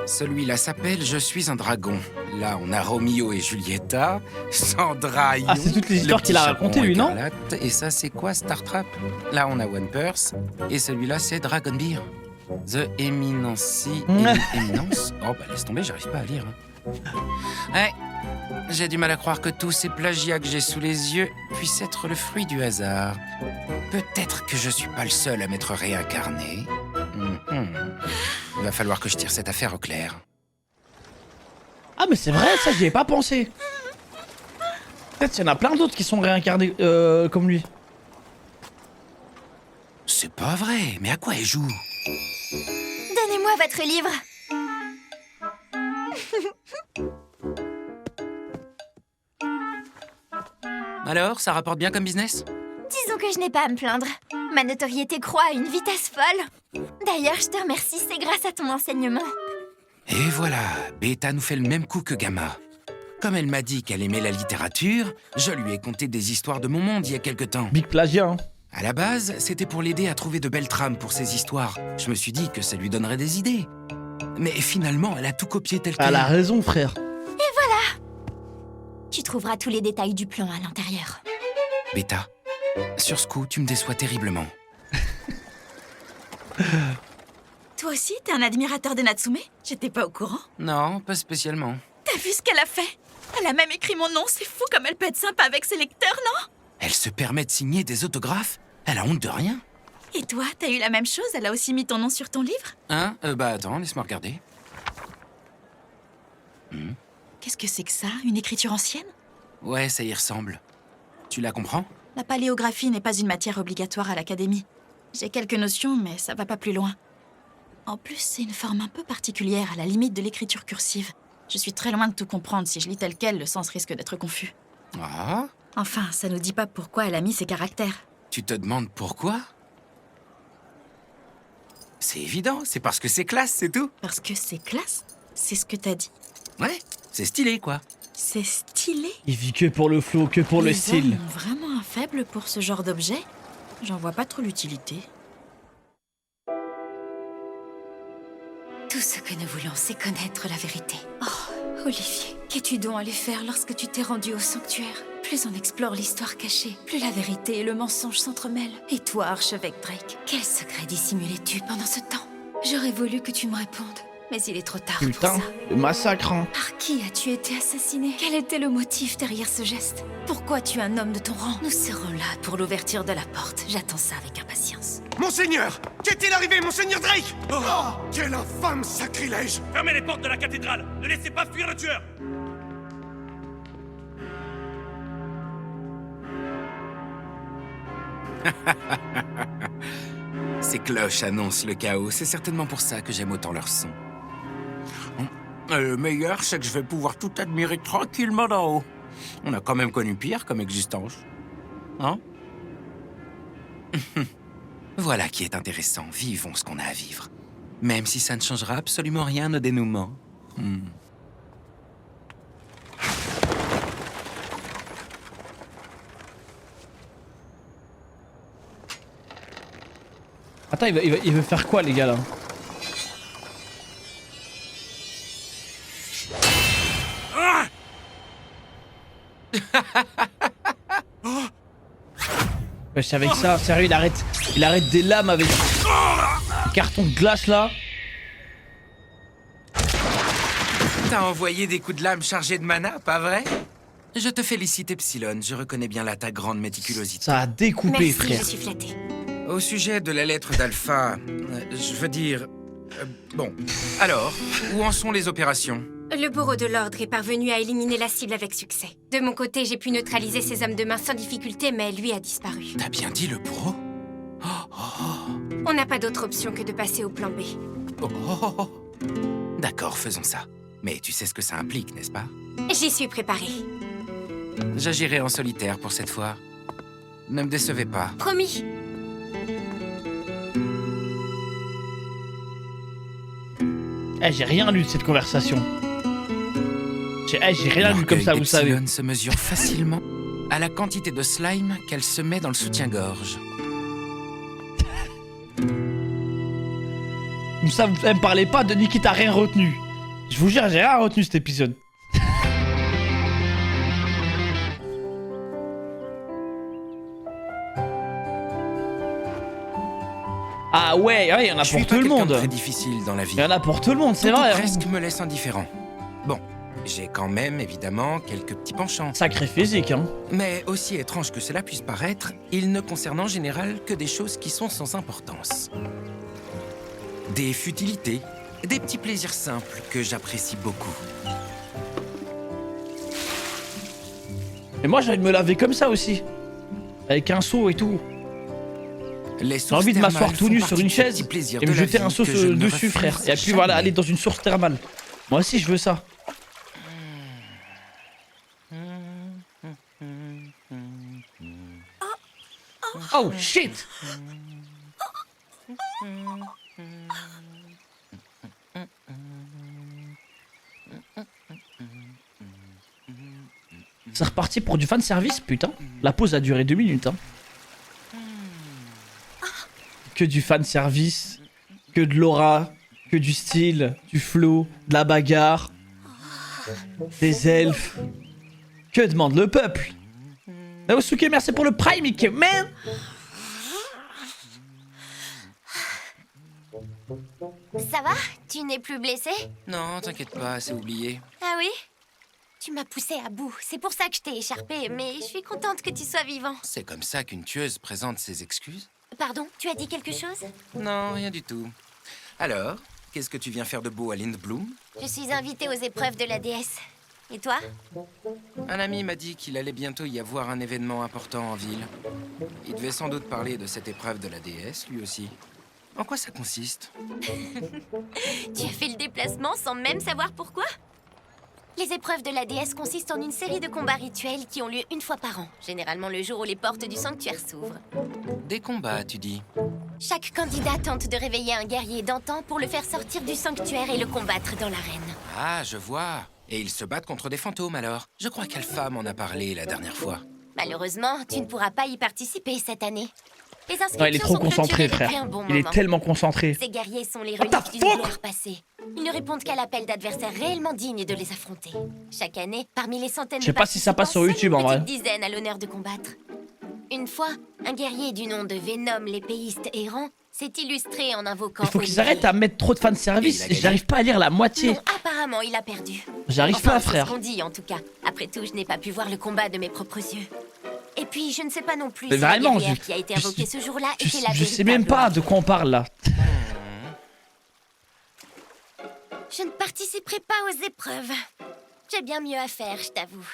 Speaker 1: Celui-là s'appelle Je suis un dragon. Là, on a Romeo et Julieta, Sandra Yu,
Speaker 2: Ah, c'est toutes les
Speaker 1: le
Speaker 2: histoires
Speaker 1: petit
Speaker 2: qu'il a
Speaker 1: chaperon
Speaker 2: racontées, lui, non?
Speaker 1: écarlate. Et ça, c'est quoi, Star Trap? Là, on a One Purse. Et celui-là, c'est Dragon Beer. The Eminency. Éminence. Oh, bah laisse tomber, j'arrive pas à lire. hein. Ouais, J'ai du mal à croire que tous ces plagiats que j'ai sous les yeux puissent être le fruit du hasard. Peut-être que je suis pas le seul à m'être réincarné. Il va falloir que je tire cette affaire au clair.
Speaker 2: Ah mais c'est vrai, ça j'y ai pas pensé. Peut-être qu'il y en a plein d'autres qui sont réincarnés comme lui.
Speaker 1: C'est pas vrai, mais à quoi elle joue?
Speaker 3: Donnez-moi votre livre.
Speaker 1: Alors, ça rapporte bien comme business?
Speaker 3: Disons que je n'ai pas à me plaindre. Ma notoriété croît à une vitesse folle. D'ailleurs, je te remercie, c'est grâce à ton enseignement.
Speaker 1: Et voilà, Beta nous fait le même coup que Gamma. Comme elle m'a dit qu'elle aimait la littérature, je lui ai conté des histoires de mon monde il y a quelque temps.
Speaker 2: Big plagiat, hein.
Speaker 1: À la base, c'était pour l'aider à trouver de belles trames pour ses histoires. Je me suis dit que ça lui donnerait des idées. Mais finalement, elle a tout copié tel quel.
Speaker 2: Elle a raison, frère.
Speaker 3: Tu trouveras tous les détails du plan à l'intérieur.
Speaker 1: Beta, sur ce coup, tu me déçois terriblement.
Speaker 5: Toi aussi, t'es un admirateur de Natsume? J'étais pas au courant.
Speaker 1: Non, pas spécialement.
Speaker 5: T'as vu ce qu'elle a fait? Elle a même écrit mon nom, c'est fou comme elle peut être sympa avec ses lecteurs, non?
Speaker 1: Elle se permet de signer des autographes? Elle a honte de rien.
Speaker 5: Et toi, t'as eu la même chose? Elle a aussi mis ton nom sur ton livre?
Speaker 1: Hein? Bah attends, laisse-moi regarder.
Speaker 5: Qu'est-ce que c'est que ça? Une écriture ancienne?
Speaker 1: Ouais, ça y ressemble. Tu la comprends?
Speaker 5: La paléographie n'est pas une matière obligatoire à l'académie. J'ai quelques notions, mais ça va pas plus loin. En plus, c'est une forme un peu particulière, à la limite de l'écriture cursive. Je suis très loin de tout comprendre. Si je lis tel quel, le sens risque d'être confus.
Speaker 1: Ah?
Speaker 5: Enfin, ça nous dit pas pourquoi elle a mis ces caractères.
Speaker 1: Tu te demandes pourquoi? C'est évident, c'est parce que c'est classe, c'est tout.
Speaker 5: Parce que c'est classe? C'est ce que t'as dit?
Speaker 1: Ouais, c'est stylé, quoi.
Speaker 5: C'est stylé?
Speaker 2: Il vit que pour le flow, que pour le
Speaker 5: Les
Speaker 2: style.
Speaker 5: hommes ont vraiment un faible pour ce genre d'objet? J'en vois pas trop l'utilité.
Speaker 6: Tout ce que nous voulons, c'est connaître la vérité. Oh, Olivier, qu'es-tu donc allé faire lorsque tu t'es rendu au sanctuaire? Plus on explore l'histoire cachée, plus la vérité et le mensonge s'entremêlent. Et toi, archevêque Drake, quel secret dissimulais-tu pendant ce temps? J'aurais voulu que tu me répondes, mais il est trop tard pour
Speaker 2: Putain,
Speaker 6: ça.
Speaker 2: le massacre, hein.
Speaker 6: Par qui as-tu été assassiné? Quel était le motif derrière ce geste? Pourquoi tu es un homme de ton rang? Nous serons là pour l'ouverture de la porte. J'attends ça avec impatience.
Speaker 8: Monseigneur! Qu'est-il arrivé, Monseigneur Drake? Oh, quel infâme sacrilège!
Speaker 9: Fermez les portes de la cathédrale! Ne laissez pas fuir le tueur!
Speaker 1: Ces cloches annoncent le chaos, c'est certainement pour ça que j'aime autant leur son. Le meilleur, c'est que je vais pouvoir tout admirer tranquillement d'en haut. On a quand même connu pire comme existence. Hein? Voilà qui est intéressant, vivons ce qu'on a à vivre. Même si ça ne changera absolument rien au dénouement.
Speaker 2: Attends, il veut faire quoi, les gars, là? Wesh, avec ça, sérieux, il arrête des lames avec des cartons de glace, là.
Speaker 1: T'as envoyé des coups de lame chargés de mana, pas vrai? Je te félicite, Epsilon, je reconnais bien là ta grande méticulosité.
Speaker 2: Ça a découpé,
Speaker 3: Merci,
Speaker 2: frère.
Speaker 3: je suis flattée.
Speaker 1: Au sujet de la lettre d'Alpha, je veux dire... bon, alors, où en sont les opérations?
Speaker 3: Le bourreau de l'ordre est parvenu à éliminer la cible avec succès. De mon côté, j'ai pu neutraliser ses hommes de main sans difficulté, mais lui a disparu.
Speaker 1: T'as bien dit le bourreau?
Speaker 3: On n'a pas d'autre option que de passer au plan B.
Speaker 1: D'accord, faisons ça. Mais tu sais ce que ça implique, n'est-ce pas?
Speaker 3: J'y suis préparée.
Speaker 1: J'agirai en solitaire pour cette fois. Ne me décevez pas.
Speaker 3: Promis.
Speaker 2: Eh, j'ai rien lu de cette conversation. J'ai rien lu comme ça, vous savez.
Speaker 1: Epsilon se mesure facilement à la quantité de slime qu'elle se met dans le soutien-gorge.
Speaker 2: Ça, vous me parlez pas de Nikki, t'as rien retenu. Je vous jure, j'ai rien retenu cet épisode. Ah ouais, il y en a
Speaker 1: Je suis
Speaker 2: pour
Speaker 1: pas
Speaker 2: tout le
Speaker 1: quelqu'un de
Speaker 2: monde.
Speaker 1: très difficile dans la vie.
Speaker 2: Il y en a pour tout le monde, c'est
Speaker 1: Tout
Speaker 2: vrai.
Speaker 1: presque me laisse indifférent. Bon, J'ai quand même, évidemment, quelques petits penchants.
Speaker 2: Sacré physique, hein.
Speaker 1: Mais aussi étrange que cela puisse paraître, il ne concerne en général que des choses qui sont sans importance. Des futilités, des petits plaisirs simples que j'apprécie beaucoup.
Speaker 2: Et moi, j'ai envie de me laver comme ça aussi. Avec un seau et tout. J'ai envie de m'asseoir tout nu sur une chaise et me jeter un seau dessus, frère. Et puis voilà, aller dans une source thermale. Moi aussi, je veux ça. Oh shit! C'est reparti pour du fan service, putain. La pause a duré 2 minutes, hein. Que du fan service, que de l'aura, que du style, du flow, de la bagarre, des elfes. Que demande le peuple? Naosuke, merci pour le prime, Mickey, man!
Speaker 3: Ça va? Tu n'es plus blessé?
Speaker 1: Non, t'inquiète pas, c'est oublié.
Speaker 3: Ah oui? Tu m'as poussé à bout. C'est pour ça que je t'ai échappé, mais je suis contente que tu sois vivant.
Speaker 1: C'est comme ça qu'une tueuse présente ses excuses?
Speaker 3: Pardon, tu as dit quelque chose?
Speaker 1: Non, rien du tout. Alors, qu'est-ce que tu viens faire de beau à Lindblum?
Speaker 3: Je suis invitée aux épreuves de la déesse. Et toi?
Speaker 1: Un ami m'a dit qu'il allait bientôt y avoir un événement important en ville. Il devait sans doute parler de cette épreuve de la déesse, lui aussi. En quoi ça consiste?
Speaker 3: Tu as fait le déplacement sans même savoir pourquoi? Les épreuves de la déesse consistent en une série de combats rituels qui ont lieu une fois par an, généralement le jour où les portes du sanctuaire s'ouvrent.
Speaker 1: Des combats, tu dis?
Speaker 3: Chaque candidat tente de réveiller un guerrier d'antan pour le faire sortir du sanctuaire et le combattre dans l'arène.
Speaker 1: Ah, je vois. Et ils se battent contre des fantômes, alors. Je crois qu'Alpha m'en a parlé la dernière fois.
Speaker 3: Malheureusement, tu ne pourras pas y participer cette année. Les inscriptions
Speaker 2: Non, il est trop
Speaker 3: sont
Speaker 2: concentré,
Speaker 3: clôturées
Speaker 2: frère.
Speaker 3: depuis un bon
Speaker 2: Il est
Speaker 3: moment.
Speaker 2: tellement concentré.
Speaker 3: Ces guerriers sont les
Speaker 2: What the
Speaker 3: reliques d'une
Speaker 2: fuck
Speaker 3: gloire passée. Ils ne répondent qu'à l'appel d'adversaires réellement dignes de les affronter. Chaque année, parmi les centaines de
Speaker 2: Je sais pas si ça passe sur YouTube, en vrai.
Speaker 3: Une petite dizaine à l'honneur de combattre. Une fois, un guerrier du nom de Venom l'épéiste errant s'est illustré en invoquant...
Speaker 2: Il faut qu'ils
Speaker 3: Olivier.
Speaker 2: arrêtent à mettre trop de fan service. J'arrive pas à lire la moitié.
Speaker 3: Non, apparemment, il a perdu.
Speaker 2: J'arrive
Speaker 3: Enfin,
Speaker 2: pas,
Speaker 3: c'est ce
Speaker 2: frère.
Speaker 3: qu'on dit, en tout cas. Après tout, je n'ai pas pu voir le combat de mes propres yeux. Et puis, je ne sais pas non plus
Speaker 2: Mais
Speaker 3: si
Speaker 2: vraiment,
Speaker 3: la guerrière qui a été invoquée ce jour-là était la
Speaker 2: Je sais même
Speaker 3: véritable.
Speaker 2: pas de quoi on parle là.
Speaker 3: Je ne participerai pas aux épreuves. J'ai bien mieux à faire, je t'avoue.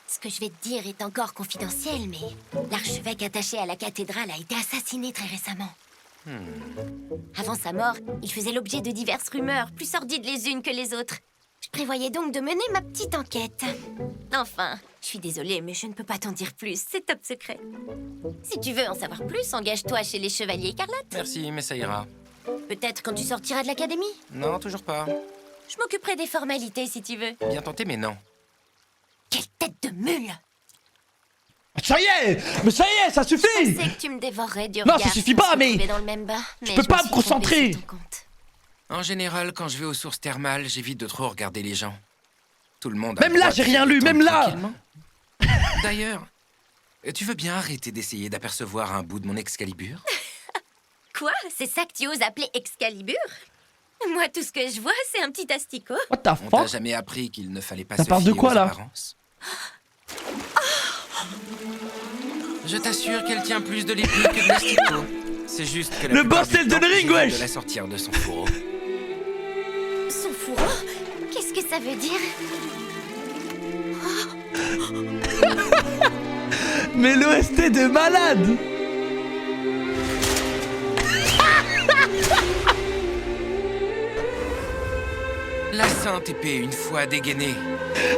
Speaker 3: Ce que je vais te dire est encore confidentiel, mais l'archevêque attaché à la cathédrale a été assassiné très récemment. Avant sa mort, il faisait l'objet de diverses rumeurs, plus sordides les unes que les autres. Je prévoyais donc de mener ma petite enquête. Enfin, je suis désolée, mais je ne peux pas t'en dire plus, c'est top secret. Si tu veux en savoir plus, engage-toi chez les Chevaliers Écarlates.
Speaker 1: Merci, mais ça ira.
Speaker 3: Peut-être quand tu sortiras de l'académie.
Speaker 1: Non, toujours pas.
Speaker 3: Je m'occuperai des formalités si tu veux.
Speaker 1: Bien tenté, mais non.
Speaker 3: Quelle tête de mule!
Speaker 2: Ça y est! Mais ça y est, ça
Speaker 3: Je
Speaker 2: suffit!
Speaker 3: sais que tu me dévorerais du
Speaker 2: Non, ça
Speaker 3: regard
Speaker 2: suffit
Speaker 3: si on
Speaker 2: pas,
Speaker 3: se
Speaker 2: mais-
Speaker 3: retrouvait dans le même bain,
Speaker 2: Je
Speaker 3: mais
Speaker 2: peux
Speaker 3: je
Speaker 2: pas
Speaker 3: me
Speaker 2: me
Speaker 3: suis trompée
Speaker 2: concentrer.
Speaker 3: sur ton compte.
Speaker 1: En général, quand je vais aux sources thermales, j'évite de trop regarder les gens. Tout le monde a
Speaker 2: Même
Speaker 1: le
Speaker 2: là,
Speaker 1: droit de
Speaker 2: j'ai rien
Speaker 1: faire du
Speaker 2: lu,
Speaker 1: temps
Speaker 2: même là.
Speaker 1: tranquillement. D'ailleurs, tu veux bien arrêter d'essayer d'apercevoir un bout de mon Excalibur?
Speaker 3: Quoi? C'est ça que tu oses appeler Excalibur? Moi, tout ce que je vois, c'est un petit asticot.
Speaker 2: What the
Speaker 1: On t'a
Speaker 2: fuck?
Speaker 1: jamais appris qu'il ne fallait pas
Speaker 2: Ça
Speaker 1: se
Speaker 2: parle de
Speaker 1: fier
Speaker 2: quoi,
Speaker 1: aux
Speaker 2: là
Speaker 1: apparences? Je t'assure qu'elle tient plus de l'épée que de l'asticot. C'est juste que la
Speaker 2: Le
Speaker 1: plupart
Speaker 2: boss
Speaker 1: du
Speaker 2: d'Elden
Speaker 1: temps,
Speaker 2: Ring,
Speaker 1: j'évite
Speaker 2: wesh.
Speaker 1: de la sortir de son fourreau.
Speaker 3: Son fourreau? Qu'est-ce que ça veut dire?
Speaker 2: Mais l'OST de malade!
Speaker 1: La sainte épée, une fois dégainée,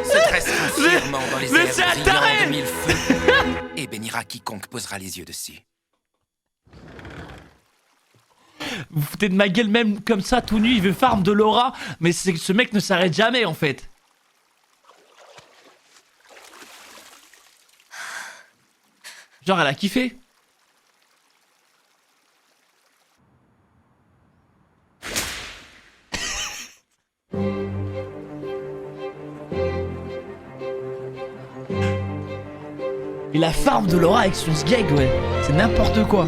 Speaker 1: se dressera fièrement dans les
Speaker 2: mais
Speaker 1: airs
Speaker 2: c'est un
Speaker 1: brillant
Speaker 2: taré.
Speaker 1: de mille feux et bénira quiconque posera les yeux dessus.
Speaker 2: Vous vous foutez de ma gueule même comme ça, tout nu, il veut farm de l'aura, mais ce mec ne s'arrête jamais en fait. Genre elle a kiffé. Et la farm de l'aura avec son sgeg, ouais, c'est n'importe quoi.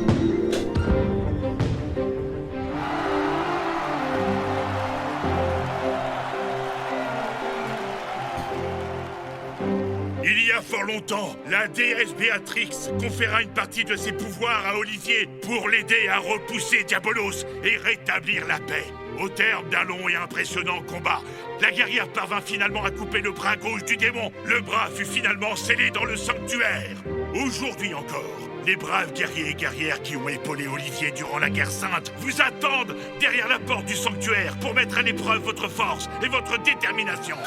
Speaker 9: longtemps, la déesse Béatrix conféra une partie de ses pouvoirs à Olivier pour l'aider à repousser Diabolos et rétablir la paix. Au terme d'un long et impressionnant combat, la guerrière parvint finalement à couper le bras gauche du démon. Le bras fut finalement scellé dans le sanctuaire. Aujourd'hui encore, les braves guerriers et guerrières qui ont épaulé Olivier durant la guerre sainte vous attendent derrière la porte du sanctuaire pour mettre à l'épreuve votre force et votre détermination.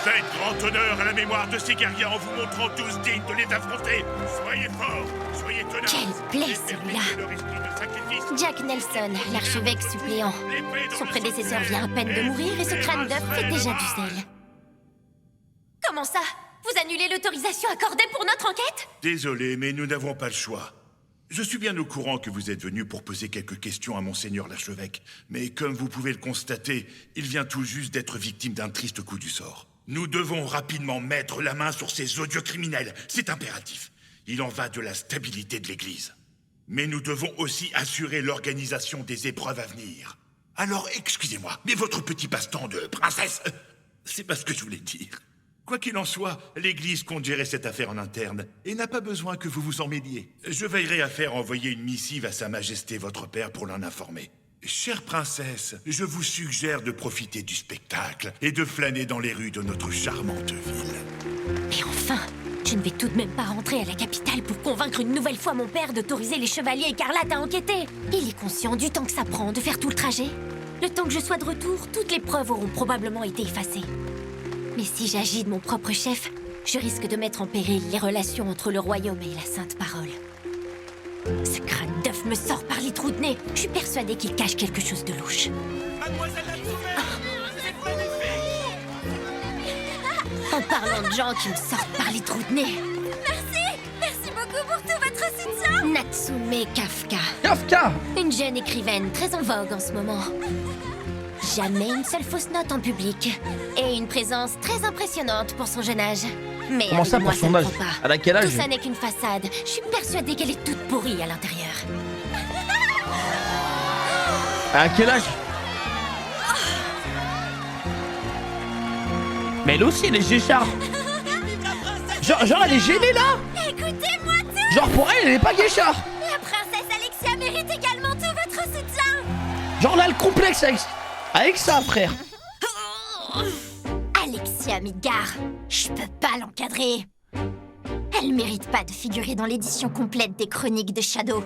Speaker 9: Faites grand honneur à la mémoire de ces guerriers en vous montrant tous dignes de les affronter. Soyez forts, soyez tenaces.
Speaker 3: Quelle plaie, celui-là.
Speaker 9: Leur esprit de sacrifice.
Speaker 3: Jack Nelson, l'archevêque suppléant. Son prédécesseur vient à peine de mourir et ce crâne d'œuf fait déjà du zèle. Comment ça? Vous annulez l'autorisation accordée pour notre enquête?
Speaker 9: Désolé, mais nous n'avons pas le choix. Je suis bien au courant que vous êtes venu pour poser quelques questions à Monseigneur l'archevêque, mais comme vous pouvez le constater, il vient tout juste d'être victime d'un triste coup du sort. Nous devons rapidement mettre la main sur ces odieux criminels, c'est impératif. Il en va de la stabilité de l'Église. Mais nous devons aussi assurer l'organisation des épreuves à venir. Alors, excusez-moi, mais votre petit passe-temps de princesse, c'est pas ce que je voulais dire. Quoi qu'il en soit, l'Église compte gérer cette affaire en interne et n'a pas besoin que vous vous en mêliez. Je veillerai à faire envoyer une missive à Sa Majesté votre père pour l'en informer. Chère princesse, je vous suggère de profiter du spectacle et de flâner dans les rues de notre charmante ville.
Speaker 3: Mais enfin, je ne vais tout de même pas rentrer à la capitale pour convaincre une nouvelle fois mon père d'autoriser les chevaliers écarlates à enquêter. Il est conscient du temps que ça prend de faire tout le trajet. Le temps que je sois de retour, toutes les preuves auront probablement été effacées. Mais si j'agis de mon propre chef, je risque de mettre en péril les relations entre le royaume et la Sainte Parole. Ce crâne d'œuf me sort par les trous de nez. Je suis persuadée qu'il cache quelque chose de louche.
Speaker 9: Mademoiselle la
Speaker 3: En parlant de gens qui me sortent par les trous de nez. Merci beaucoup pour tout votre soutien. Natsume Kafka.
Speaker 2: Kafka!
Speaker 3: Une jeune écrivaine très en vogue en ce moment. Jamais une seule fausse note en public. Et une présence très impressionnante pour son jeune âge. Mais
Speaker 2: Comment ça
Speaker 3: avec moi,
Speaker 2: pour son
Speaker 3: ne
Speaker 2: âge?
Speaker 3: prend pas.
Speaker 2: Elle a quel âge?
Speaker 3: Tout ça n'est qu'une façade. Je suis persuadée qu'elle est toute pourrie à l'intérieur.
Speaker 2: À quel âge? Mais elle aussi, elle est Géchard. Genre, elle est gênée là.
Speaker 3: Écoutez-moi tous.
Speaker 2: Genre, pour elle est pas Géchard.
Speaker 3: La princesse Alexia mérite également tout votre soutien.
Speaker 2: Genre, là, le complexe avec ça, frère.
Speaker 3: Alexia Midgar, je peux pas l'encadrer. Elle mérite pas de figurer dans l'édition complète des chroniques de Shadow.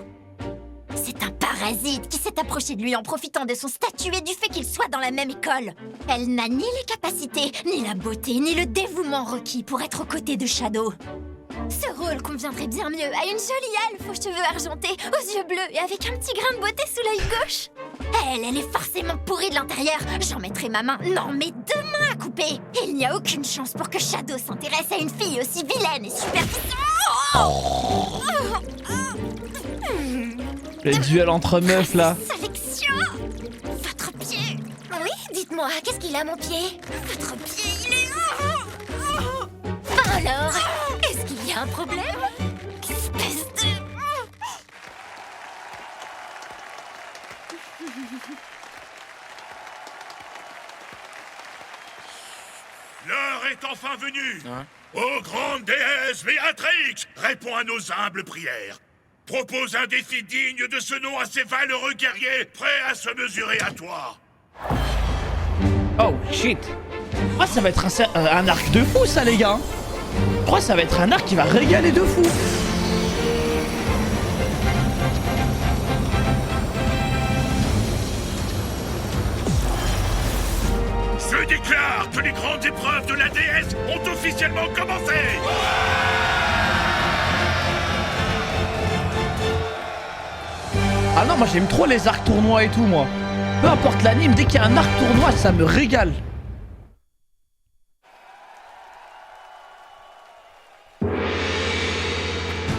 Speaker 3: C'est un parasite qui s'est approché de lui en profitant de son statut et du fait qu'il soit dans la même école. Elle n'a ni les capacités, ni la beauté, ni le dévouement requis pour être aux côtés de Shadow. Ce rôle conviendrait bien mieux à une jolie elfe aux cheveux argentés, aux yeux bleus et avec un petit grain de beauté sous l'œil gauche. Elle est forcément pourrie de l'intérieur. J'en mettrai ma main, non mais 2 mains à couper. Il n'y a aucune chance pour que Shadow s'intéresse à une fille aussi vilaine et superficielle.
Speaker 2: Le duel entre meufs là.
Speaker 3: Sélection. Votre pied. Oui, dites-moi, qu'est-ce qu'il a mon pied? Votre pied, il est... Alors, est-ce qu'il y a un problème? Espèce de...
Speaker 9: L'heure est enfin venue. Ô grande déesse Béatrix, réponds à nos humbles prières. Propose un défi digne de ce nom à ces valeureux guerriers prêts à se mesurer à toi.
Speaker 2: Oh shit. Ah, ça va être un arc de fou ça les gars. Je crois que ça va être un arc qui va régaler de fou.
Speaker 9: Je déclare que les grandes épreuves de la déesse ont officiellement commencé.
Speaker 2: Ah non, moi j'aime trop les arcs tournois et tout moi. Peu importe l'anime, dès qu'il y a un arc tournoi, ça me régale.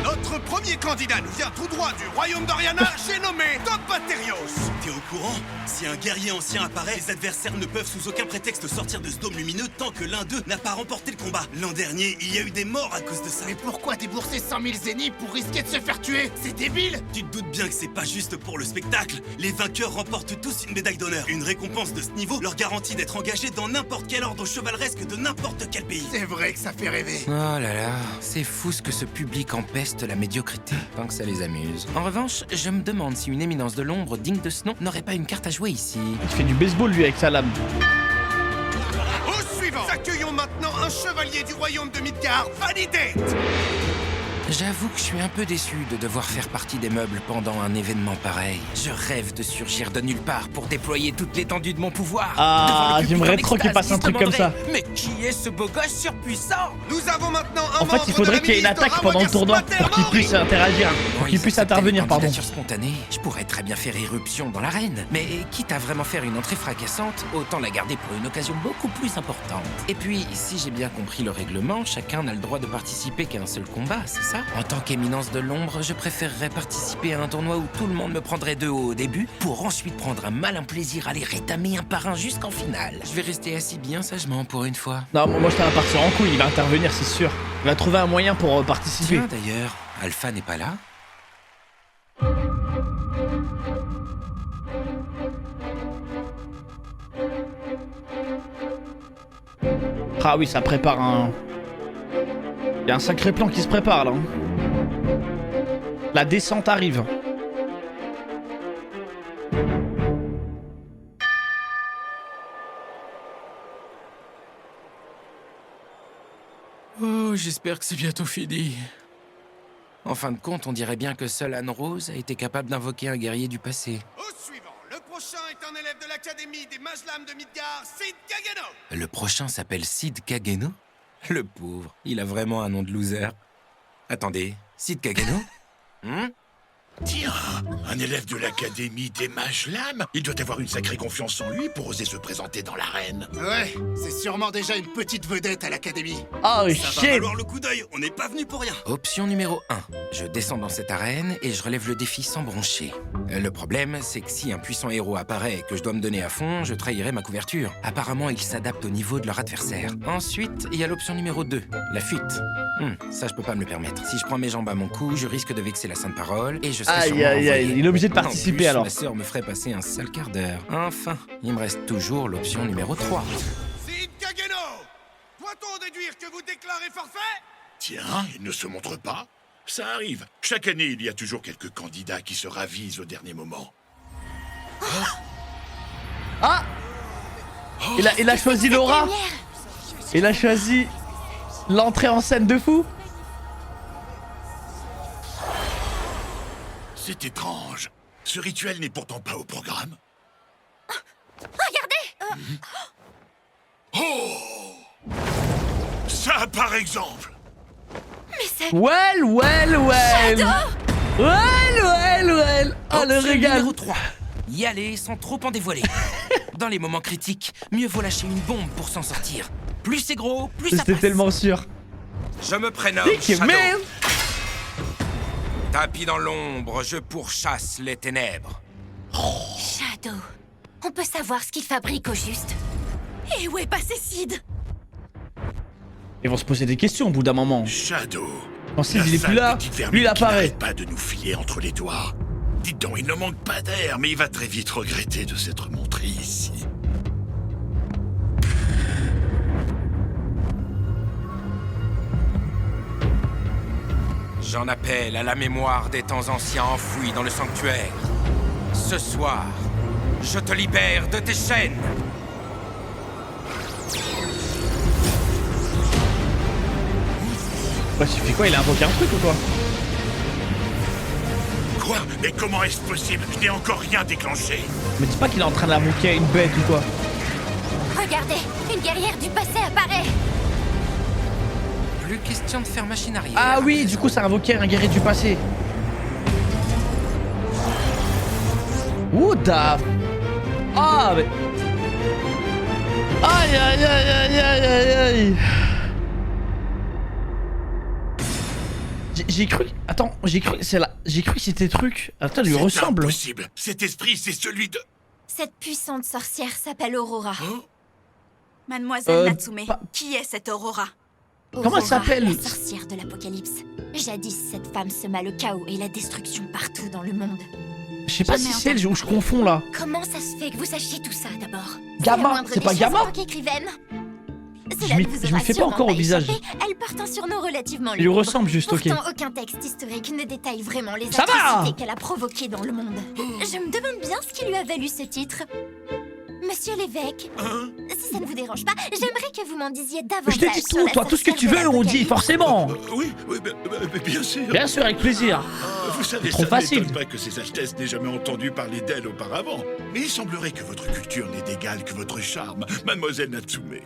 Speaker 8: Notre premier candidat celui-là nous vient tout droit du royaume d'Oriana, j'ai nommé Topaterios.
Speaker 7: T'es au courant? Si un guerrier ancien apparaît, les adversaires ne peuvent sous aucun prétexte sortir de ce dôme lumineux tant que l'un d'eux n'a pas remporté le combat. L'an dernier, il y a eu des morts à cause de ça.
Speaker 8: Mais pourquoi débourser 100 000 zéniths pour risquer de se faire tuer? C'est débile.
Speaker 7: Tu te doutes bien que c'est pas juste pour le spectacle. Les vainqueurs remportent tous une médaille d'honneur. Une récompense de ce niveau leur garantit d'être engagés dans n'importe quel ordre chevaleresque de n'importe quel pays.
Speaker 8: C'est vrai que ça fait rêver.
Speaker 1: Oh là là, c'est fou ce que ce public empeste la médiocrité, tant que ça les amuse. En revanche, je me demande si une éminence de l'ombre digne de ce nom n'aurait pas une carte à jouer ici.
Speaker 2: Il fait du baseball lui avec sa lame.
Speaker 8: Au suivant, accueillons maintenant un chevalier du royaume de Midgard, Validate.
Speaker 1: J'avoue que je suis un peu déçu de devoir faire partie des meubles pendant un événement pareil. Je rêve de surgir de nulle part pour déployer toute l'étendue de mon pouvoir.
Speaker 2: Ah, j'aimerais trop qu'il passe un truc comme ça.
Speaker 1: Mais qui est ce beau gosse surpuissant?
Speaker 8: Nous avons maintenant un
Speaker 2: En fait, il faudrait qu'il y ait une attaque pendant le tournoi pour qu'il puisse interagir, pour qu'il puisse intervenir, pardon.
Speaker 1: Spontanée, je pourrais très bien faire irruption dans l'arène. Mais quitte à vraiment faire une entrée fracassante, autant la garder pour une occasion beaucoup plus importante. Et puis, si j'ai bien compris le règlement, chacun n'a le droit de participer qu'à un seul combat, c'est ça? En tant qu'éminence de l'ombre, je préférerais participer à un tournoi où tout le monde me prendrait de haut au début, pour ensuite prendre un malin plaisir à les rétamer un par un jusqu'en finale. Je vais rester assis bien sagement pour une fois.
Speaker 2: Non, moi ça va partir en couille, il va intervenir, c'est sûr. Il va trouver un moyen pour participer.
Speaker 1: Tiens, d'ailleurs, Alpha n'est pas là?
Speaker 2: Ah oui, ça prépare un... Il y a un sacré plan qui se prépare là. La descente arrive.
Speaker 1: Oh, j'espère que c'est bientôt fini. En fin de compte, on dirait bien que seule Anne Rose a été capable d'invoquer un guerrier du passé.
Speaker 8: Au suivant, le prochain est un élève de l'académie des Magellam de Midgard, Sid Kageno.
Speaker 1: Le prochain s'appelle Sid Kageno? Le pauvre, il a vraiment un nom de loser. Attendez, Sid Kageno?
Speaker 9: Tiens, un élève de l'académie des Magellam. Il doit avoir une sacrée confiance en lui pour oser se présenter dans l'arène.
Speaker 8: Ouais, c'est sûrement déjà une petite vedette à l'académie.
Speaker 2: Oh
Speaker 7: Ça va
Speaker 2: shit.
Speaker 7: valoir le coup d'œil, on n'est pas venu pour rien.
Speaker 1: Option numéro 1. Je descends dans cette arène et je relève le défi sans broncher. Le problème, c'est que si un puissant héros apparaît et que je dois me donner à fond, je trahirai ma couverture. Apparemment, ils s'adaptent au niveau de leur adversaire. Ensuite, il y a l'option numéro 2, la fuite. Ça, je peux pas me le permettre. Si je prends mes jambes à mon cou, je risque de vexer la Sainte Parole et je serai
Speaker 2: Aïe
Speaker 1: sûrement
Speaker 2: aïe aïe,
Speaker 1: envoyé.
Speaker 2: il est obligé de
Speaker 1: En
Speaker 2: participer
Speaker 1: plus,
Speaker 2: alors.
Speaker 1: ma sœur me ferait passer un sale quart d'heure. Enfin, il me reste toujours l'option numéro 3.
Speaker 8: Sid Kageno, doit-on déduire que vous déclarez forfait?
Speaker 9: Tiens, il ne se montre pas. Ça arrive. Chaque année, il y a toujours quelques candidats qui se ravisent au dernier moment.
Speaker 2: Ah, il a choisi Laura. Il a choisi l'entrée en scène de fou.
Speaker 9: C'est étrange. Ce rituel n'est pourtant pas au programme.
Speaker 3: Regardez!
Speaker 9: Oh! Ça, par exemple.
Speaker 3: Mais c'est...
Speaker 2: Well. Oh le
Speaker 1: Option
Speaker 2: régal.
Speaker 1: numéro 3. Y aller sans trop en dévoiler. Dans les moments critiques, mieux vaut lâcher une bombe pour s'en sortir. Plus c'est gros, plus ça
Speaker 2: C'était
Speaker 1: passe.
Speaker 2: tellement sûr.
Speaker 4: Je me prénomme
Speaker 2: Dick,
Speaker 4: Shadow.
Speaker 2: man.
Speaker 4: Tapis dans l'ombre, je pourchasse les ténèbres.
Speaker 3: Shadow, on peut savoir ce qu'il fabrique au juste?
Speaker 5: Et où est passé Sid?
Speaker 2: Ils vont se poser des questions au bout d'un moment.
Speaker 9: Shadow.
Speaker 2: Quand Sid
Speaker 9: La
Speaker 2: il est
Speaker 9: sale
Speaker 2: plus là,
Speaker 9: petite vermine
Speaker 2: lui il
Speaker 9: qui
Speaker 2: apparaît.
Speaker 9: n'arrête pas de nous filer entre les doigts. Dites donc, il ne manque pas d'air, mais il va très vite regretter de s'être montré ici.
Speaker 4: J'en appelle à la mémoire des temps anciens enfouis dans le sanctuaire. Ce soir, je te libère de tes chaînes.
Speaker 2: Ouais, il fait quoi? Il a invoqué un truc ou quoi?
Speaker 9: Quoi? Mais comment est-ce possible? Je n'ai encore rien déclenché.
Speaker 2: Me dis pas qu'il est en train d'invoquer une bête ou quoi?
Speaker 3: Regardez, une guerrière du passé apparaît!
Speaker 1: Plus question de faire machine arrière.
Speaker 2: Ah oui, du coup ça a invoqué un guerrier du passé. Ouh, da... Ah, mais... Aïe, aïe, aïe, aïe, aïe, aïe, aïe. J'ai cru... Attends, j'ai cru... C'est là... j'ai cru que c'était truc. Attends, lui
Speaker 9: C'est
Speaker 2: ressemble.
Speaker 9: impossible. Cet esprit, c'est celui de...
Speaker 3: Cette puissante sorcière s'appelle Aurora.
Speaker 9: Hein?
Speaker 5: Mademoiselle Natsume,
Speaker 2: pas-
Speaker 5: qui est cette Aurora?
Speaker 2: Comment elle
Speaker 3: Aurora,
Speaker 2: s'appelle?
Speaker 3: La sorcière de l'Apocalypse. Jadis, cette femme sema le chaos et la destruction partout dans le monde.
Speaker 2: Je sais pas
Speaker 5: Jamais
Speaker 2: si c'est elle ou je confonds là.
Speaker 3: Comment ça se fait que vous sachiez tout ça d'abord?
Speaker 2: Gamma, c'est pas Gamma?
Speaker 3: En tant qu'écrivaine.
Speaker 2: Je m'y fais pas encore au visage.
Speaker 3: Elle porte un surnom relativement
Speaker 2: Il lui
Speaker 3: libre.
Speaker 2: ressemble juste, ok.
Speaker 3: Pourtant, aucun texte historique ne détaille vraiment les
Speaker 2: Ça va
Speaker 3: atrocités qu'elle a provoquées dans le monde. Je me demande bien ce qui lui a valu ce titre. Monsieur l'évêque, si ça ne vous dérange pas, j'aimerais que vous m'en disiez davantage.
Speaker 2: Je te dis
Speaker 3: sur
Speaker 2: tout,
Speaker 3: la
Speaker 2: toi, tout ce que tu
Speaker 3: sorcière
Speaker 2: veux,
Speaker 3: de
Speaker 2: on dit,
Speaker 3: l'Apocalypse.
Speaker 2: forcément.
Speaker 9: Oui, bien sûr.
Speaker 2: Bien sûr, avec plaisir.
Speaker 9: Vous savez,
Speaker 2: trop
Speaker 9: ça
Speaker 2: facile.
Speaker 9: m'étonne pas que Ses Altesses n'aient jamais entendu parler d'elle auparavant. Mais il semblerait que votre culture n'ait d'égal que votre charme, mademoiselle Natsume.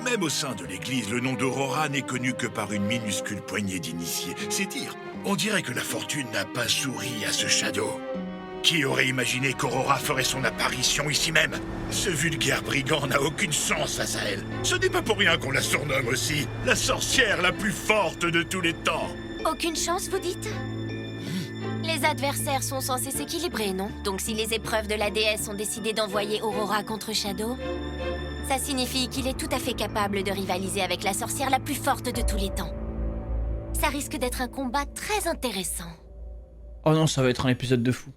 Speaker 9: Même au sein de l'église, le nom d'Aurora n'est connu que par une minuscule poignée d'initiés. C'est dire, on dirait que la fortune n'a pas souri à ce Shadow. Qui aurait imaginé qu'Aurora ferait son apparition ici même? Ce vulgaire brigand n'a aucune chance face à elle. Ce n'est pas pour rien qu'on la surnomme aussi la sorcière la plus forte de tous les temps.
Speaker 3: Aucune chance, vous dites? Les adversaires sont censés s'équilibrer, non? Donc si les épreuves de la déesse ont décidé d'envoyer Aurora contre Shadow, ça signifie qu'il est tout à fait capable de rivaliser avec la sorcière la plus forte de tous les temps. Ça risque d'être un combat très intéressant.
Speaker 2: Oh non, ça va être un épisode de fou.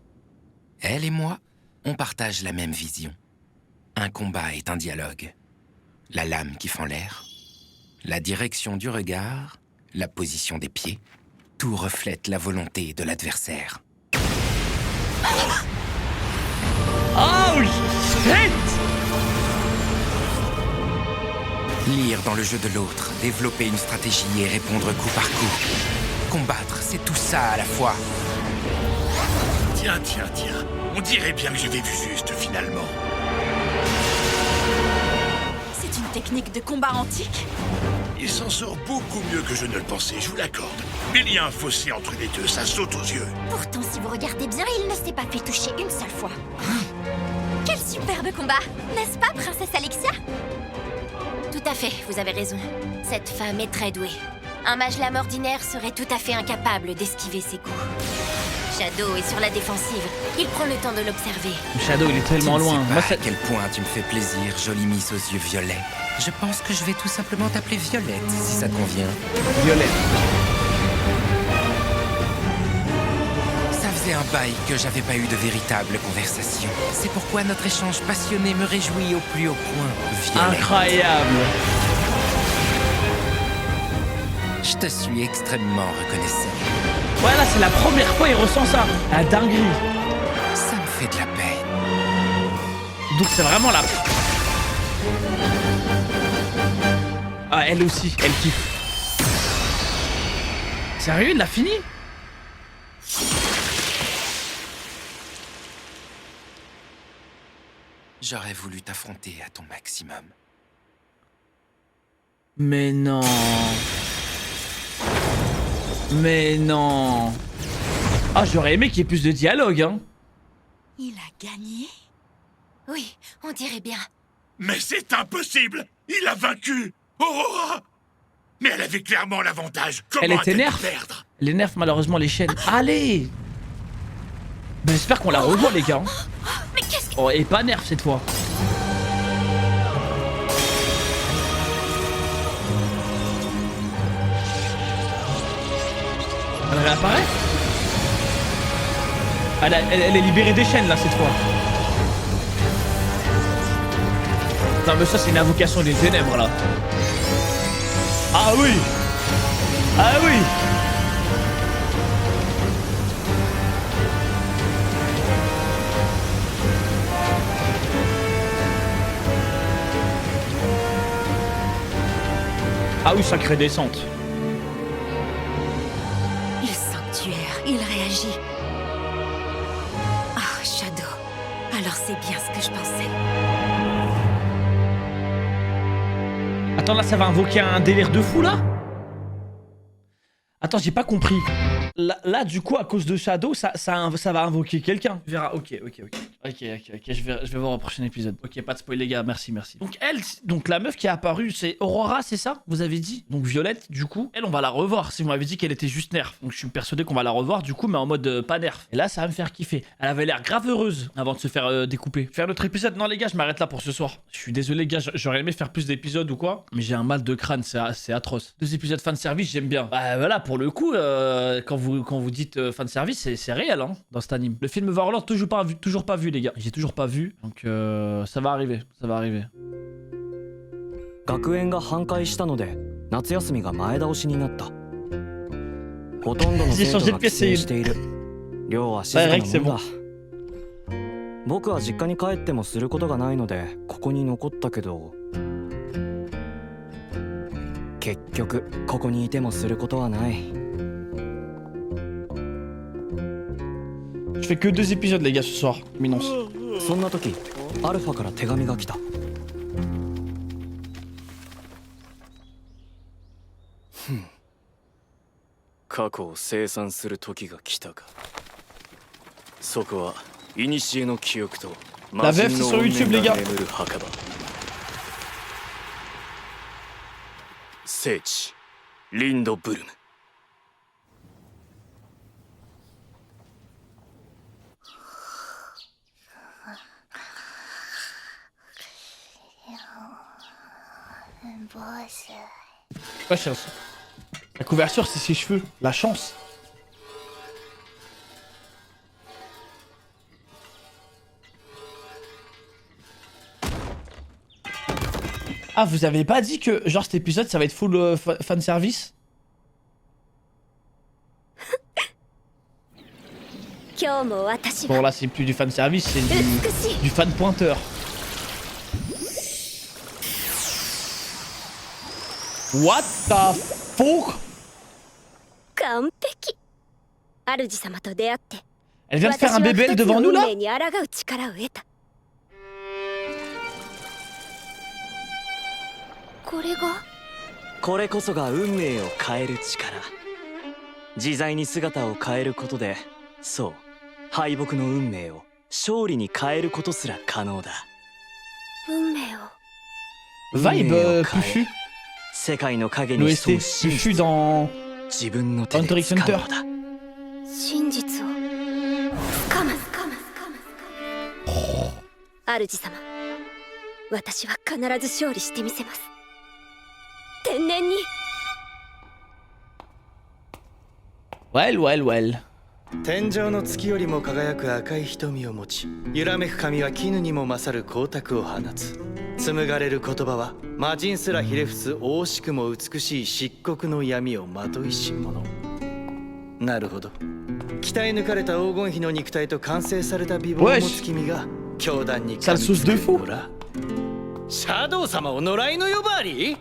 Speaker 1: Elle et moi, on partage la même vision. Un combat est un dialogue. La lame qui fend l'air, la direction du regard, la position des pieds, tout reflète la volonté de l'adversaire.
Speaker 2: Oh shit!
Speaker 1: Lire dans le jeu de l'autre, développer une stratégie et répondre coup par coup. Combattre, c'est tout ça à la fois.
Speaker 9: Tiens, on dirait bien que j'avais vu juste finalement.
Speaker 5: C'est une technique de combat antique?
Speaker 9: Il s'en sort beaucoup mieux que je ne le pensais, je vous l'accorde. Mais il y a un fossé entre les deux, ça saute aux yeux.
Speaker 3: Pourtant, si vous regardez bien, il ne s'est pas fait toucher une seule fois. Quel superbe combat, n'est-ce pas, princesse Alexia? Tout à fait, vous avez raison. Cette femme est très douée. Un mage lame ordinaire serait tout à fait incapable d'esquiver ses coups. Shadow est sur la défensive. Il prend le temps de l'observer.
Speaker 2: Le Shadow, il est tellement
Speaker 1: Tu ne
Speaker 2: loin.
Speaker 1: sais
Speaker 2: Moi,
Speaker 1: pas
Speaker 2: ça...
Speaker 1: à quel point tu me fais plaisir, jolie miss aux yeux violets. Je pense que je vais tout simplement t'appeler Violette, si ça te convient.
Speaker 2: Violette.
Speaker 1: Ça faisait un bail que j'avais pas eu de véritable conversation. C'est pourquoi notre échange passionné me réjouit au plus haut point, Violette.
Speaker 2: Incroyable.
Speaker 1: Je te suis extrêmement reconnaissant.
Speaker 2: Ouais, là, c'est la première fois il ressent ça. La dinguerie.
Speaker 1: Ça me fait de la peine.
Speaker 2: Donc c'est vraiment la... Ah, elle aussi, elle kiffe. Sérieux, il l'a fini?
Speaker 1: J'aurais voulu t'affronter à ton maximum.
Speaker 2: Mais non. Mais non. Ah, j'aurais aimé qu'il y ait plus de dialogue, hein.
Speaker 5: Il a gagné?
Speaker 3: Oui, on dirait bien.
Speaker 9: Mais c'est impossible! Il a vaincu! Aurora! Mais elle avait clairement l'avantage. Comment
Speaker 2: Elle était
Speaker 9: a-t-elle pu
Speaker 2: nerf.
Speaker 9: perdre?
Speaker 2: Elle énerve malheureusement les chaînes. Allez. Ben, j'espère qu'on la revoit, les gars.
Speaker 3: Mais qu'est-ce que...
Speaker 2: Oh, et pas nerf cette fois. Elle réapparaît? Elle est libérée des chaînes là cette fois. Non mais ça c'est une invocation des ténèbres là. Ah oui. Ah oui. Ah oui, sacrée descente.
Speaker 5: Le sanctuaire, il réagit. Ah, Shadow. Alors c'est bien ce que je pensais.
Speaker 2: Attends, là, ça va invoquer un délire de fou, là? Attends, j'ai pas compris. Là, du coup, à cause de Shadow, ça va invoquer quelqu'un. Tu verras, ok. Ok, je vais voir au prochain épisode. Ok, pas de spoil les gars, merci. Donc la meuf qui est apparue, c'est Aurora, c'est ça? Vous avez dit? Donc Violette, du coup, elle on va la revoir. Si vous m'avez dit qu'elle était juste nerf. Donc je suis persuadé qu'on va la revoir du coup, mais en mode pas nerf. Et là, ça va me faire kiffer. Elle avait l'air grave heureuse avant de se faire découper. Faire notre épisode? Non les gars, je m'arrête là pour ce soir. Je suis désolé les gars, j'aurais aimé faire plus d'épisodes ou quoi, mais j'ai un mal de crâne, c'est atroce. 2 épisodes fanservice, j'aime bien. Bah voilà, pour le coup, quand vous dites fanservice, c'est réel hein, dans cet anime. Le film Overlord, toujours pas vu les gars. J'ai toujours pas vu, donc ça va arriver.
Speaker 10: 学園が反壊したので夏休みが前倒しになった。ほとんどの生徒が帰省している。寮は静かなもんだ。僕は実家に帰ってもすることがないのでここに残ったけど、結局ここにいてもすることはない。
Speaker 2: Je fais que 2 épisodes les gars ce soir, Minence.
Speaker 10: そんな時アルファから手紙が来た。過去を清算する時が来たか。そこは古の記憶と魔人の怨念が眠る墓場。聖地リンドブルム。
Speaker 2: Pas chance. La couverture, c'est ses cheveux. La chance. Ah, vous avez pas dit que, genre, cet épisode, ça va être full fanservice? Bon, là, c'est plus du fanservice, c'est du fan pointeur. What the fuck? Elle vient de faire un bébé devant nous là?
Speaker 10: これこそが運命を変える力。自在に姿を変えることで、そう、敗北の運命を勝利に変えることすら可能だ。運命を。
Speaker 2: Vibe Pufu.
Speaker 10: 世界の影に潜む真実。
Speaker 2: Pufu dans
Speaker 10: 自分の手で掴むのだ。
Speaker 3: 真実を掴む。主様、私は必ず勝利してみせます。天然に。
Speaker 2: Well.
Speaker 11: 天上の月よりも輝く赤い瞳を持ち、揺らめく髪は絹にも勝る光沢を放つ。紡がれる言葉は魔人すらひれ伏す惜しくも美しい漆黒の闇をまといし者。なるほど。鍛え抜かれた黄金比の肉体と完成された美貌を持つ君が教団に噛みつくのら。シャドウ様を野良犬呼ばわり？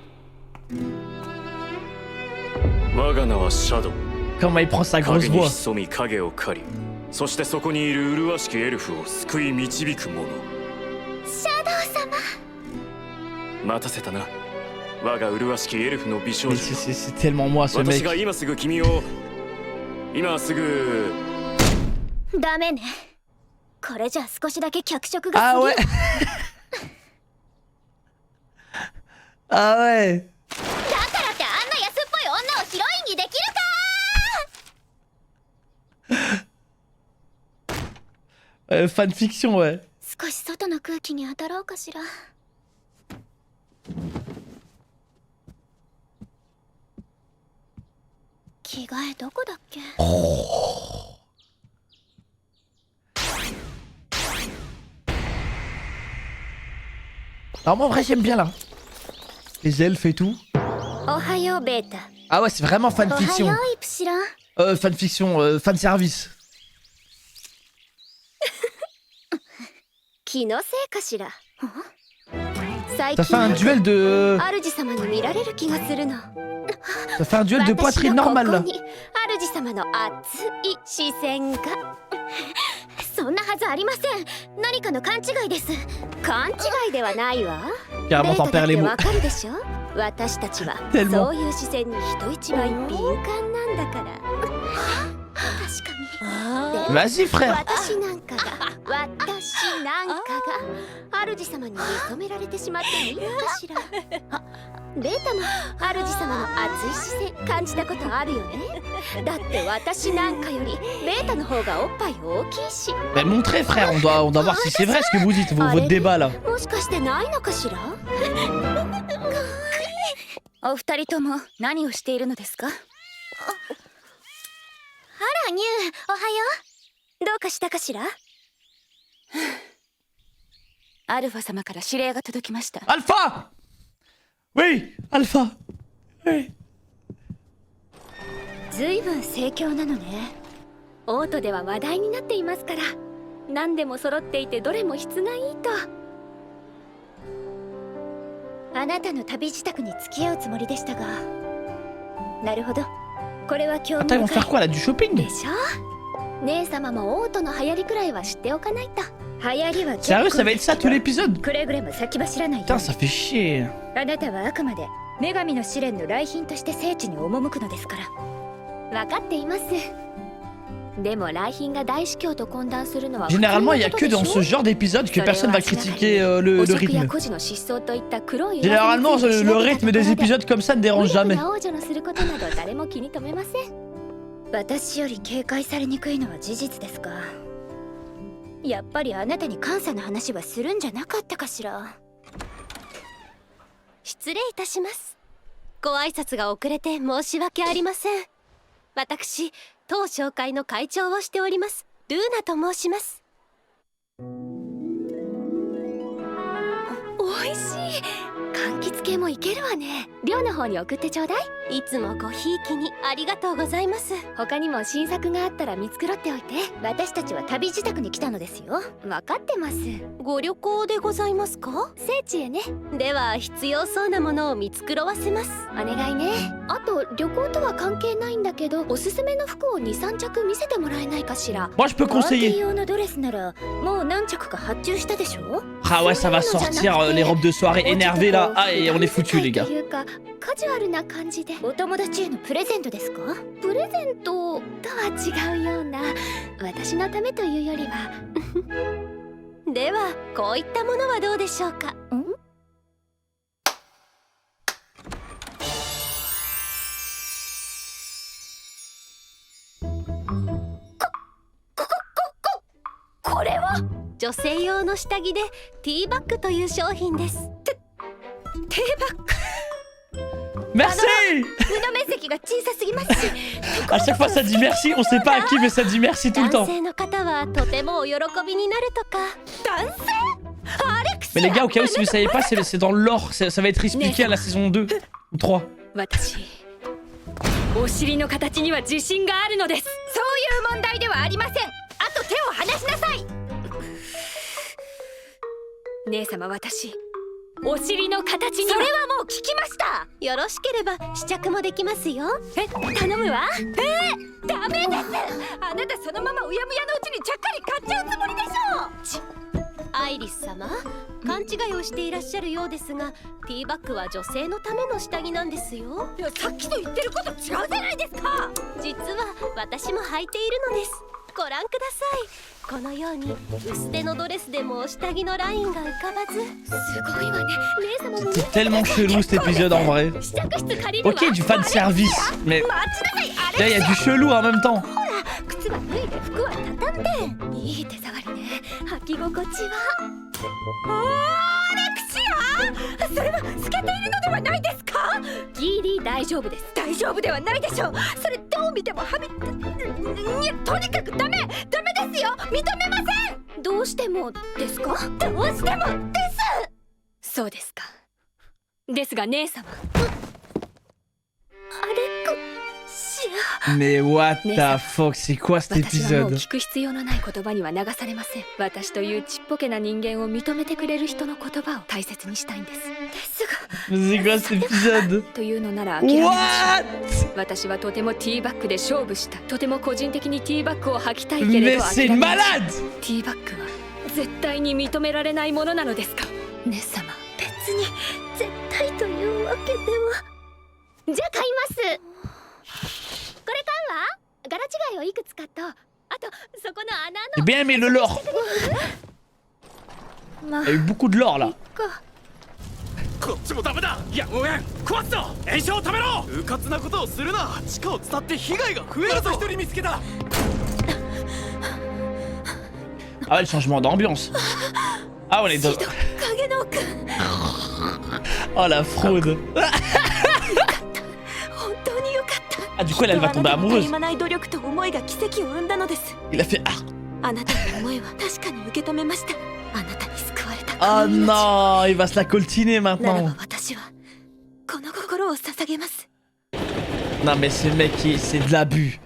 Speaker 10: 我が名はシャドウ。
Speaker 2: Comment il prend sa grosse
Speaker 10: 影に
Speaker 2: voix.
Speaker 10: 潜み影を狩り、そしてそこにいる麗しきエルフを救い導く者。
Speaker 3: シャドウ様。
Speaker 10: 待たせたな。我が麗しきエルフの美少女。
Speaker 2: C'est tellement moi ce
Speaker 10: 私
Speaker 2: mec.
Speaker 10: が今すぐ君を、今すぐ。
Speaker 3: ダメね。これじゃ少しだけ脚色が
Speaker 2: Ah
Speaker 3: 過ぎ
Speaker 2: ouais. Ah ouais.
Speaker 3: だからってあんな安っぽい女をヒロインにできるか。
Speaker 2: Fanfiction, ouais.
Speaker 3: 少し外の空気に当たろうかしら。着替えどこだっけ。
Speaker 2: Alors moi en vrai j'aime bien là. Les elfes et tout.
Speaker 3: おはようベータ。
Speaker 2: Ah ouais c'est vraiment
Speaker 3: おはよ
Speaker 2: fanfiction.
Speaker 3: うイプシロン。
Speaker 2: Fanfiction, fanservice.
Speaker 3: 気のせいかしら。最
Speaker 2: Ça fait un duel de...
Speaker 3: 主様に見られる気がするの。
Speaker 2: Ça fait un duel de poitrine normale là.
Speaker 3: 主様の熱い視線が。そんなはずありません。何かの勘違いです。勘違いではないわ。
Speaker 2: Carrément t'en perds les mots.
Speaker 3: わかるでしょ。私たちはそういう視線に人一倍敏感なんだから。確かに。
Speaker 2: Vas-y frère.
Speaker 3: 私なんかかが私なんかが主様に認められてしまっていいのかしら。ベータも主様の熱い視線感じたことあるよね。だって私なんかよりベータの方がおっぱい大きいし。
Speaker 2: Mais montrez frère, on doit voir si c'est vrai ce que vous dites, votre débat là.
Speaker 3: もしかしてないのかしら。お二人とも何をしているのですか。あらニュー、おはよう。どうかしたかしら。アルファ様から指令が届きました。
Speaker 2: アルファ！Oui! アルファ！ Oui!
Speaker 3: ずいぶん盛況なのね。オートでは話題になっていますから。何でも揃っていてどれも質がいいと。あなたの旅支度に付き合うつもりでしたが。なるほど。これは興味深い。
Speaker 2: Attends, ils vont faire quoi là? Du shopping?
Speaker 3: でしょ。姉様もオートの流行りくらいは知っておかないと。流行りは結構。
Speaker 2: Sérieux, ça va être ça tout l'épisode?
Speaker 3: くれぐれも先走らないよ。
Speaker 2: Putain, ça fait chier.
Speaker 3: あなたはあくまで女神の試練の来賓として聖地に赴くのですから。分かっています。でも来賓が大司教と懇談するのは
Speaker 2: Généralement, il y a que dans ce genre d'épisode que personne va critiquer le rythme. Généralement, le rythme des épisodes comme ça ne dérange jamais.
Speaker 3: 私より警戒されにくいのは事実ですか。やっぱりあなたに監査の話はするんじゃなかったかしら。失礼いたします。ご挨拶が遅れて申し訳ありません。私、当商会の会長をしておりますルーナと申します。おいしい。柑橘系もいけるわね。寮の方に送ってちょうだい。いつもごひいきにありがとうございます。他にも新作があったら見繕っておいて。私たちは旅支度に来たのですよ。分かってます。ご旅行でございますか。聖地へね。では必要そうなものを見繕わせます。お願いね。あと旅行とは関係ないんだけど、おすすめの服を 2,3 着見せてもらえないかしら。
Speaker 2: Moi je peux conseiller.
Speaker 3: パーティー用のドレスならもう何着か発注したでしょ。
Speaker 2: Ah ouais, ça va sortir les robes de soirée énervées là. Ah, et on est foutus les gars.
Speaker 3: カジュアルな感じで。お友達へのプレゼントですか。プレゼントとは違うような。私のためというよりはではこういったものはどうでしょうか。んこれは女性用の下着でティーバッグという商品です。ティーバッグ。
Speaker 2: Merci!
Speaker 3: 布面積が小さすぎますし。
Speaker 2: À chaque fois ça dit merci, on sait pas à qui mais ça dit merci tout le temps.
Speaker 3: 男性の方はとてもお喜びになるとか。男性？アレクシア。
Speaker 2: Mais les gars, au cas où si vous savez pas, c'est dans le lore, ça va être expliqué à la saison 2 ou 3.
Speaker 3: 私、お尻の形には自信があるのです。そういう問題ではありません。あと手を離しなさい。姉様、私お尻の形には。それはもう聞きました。よろしければ試着もできますよ。頼むわ。ダメです。あなたそのままうやむやのうちにちゃっかり買っちゃうつもりでしょう。アイリス様、勘違いをしていらっしゃるようですが、ティーバッグは女性のための下着なんですよ。いや、さっきと言ってること違うじゃないですか。実は私も履いているのです。ご覧ください。このように薄手のドレスでも下着のラインが浮かばず。すごいわね。姉様も。
Speaker 2: C'est tellement chelou cet épisode en vrai. Ok, du fan service, mais là il y a du chelou en même temps.
Speaker 3: 靴は脱いで服は畳んで。いい手触りね。履き心地は。アレクシア、それは透けているのではないですか。ギリ大丈夫です。大丈夫ではないでしょう。それどう見てもはみいや、とにかくダメですよ。認めません。どうしてもですか。どうしてもです。そうですか。ですが姉様、アレクシア。
Speaker 2: Mais what the fuck, c'est quoi cet
Speaker 3: 私はもう
Speaker 2: épisode?
Speaker 3: 聞く必要のない言葉には流されません。私というちっぽけな人間を認めてくれる人の言葉を大切にしたいんです。ですが
Speaker 2: C'est quoi cet épisode?
Speaker 3: というのなら諦めましょう。
Speaker 2: What?
Speaker 3: 私はとてもティーバッグで勝負した。とても個人的にティーバッグを履きたいけれ
Speaker 2: Mais
Speaker 3: ど
Speaker 2: c'est
Speaker 3: 諦めましょう。
Speaker 2: malade!
Speaker 3: ティーバッグは絶対に認められないものなのですか。姉様、別に絶対というわけでは。じゃあ買います。これ買うわ。柄違いをいくつかと
Speaker 2: J'ai bien aimé le lore. Il y a eu beaucoup de lore là.
Speaker 8: こっちもダメだ。やむをえん。壊すぞ。炎症を止めろ。うかつなことをするな。地下を伝って被害が増えるぞ。一人見つけた。
Speaker 2: Ah ouais, le changement d'ambiance. Ah, on est dans... Oh, la fraude. Ah, du coup, elle va tomber amoureuse. Il a fait... Ah. Oh non, il va se la coltiner maintenant. Non mais ce mec, c'est de l'abus.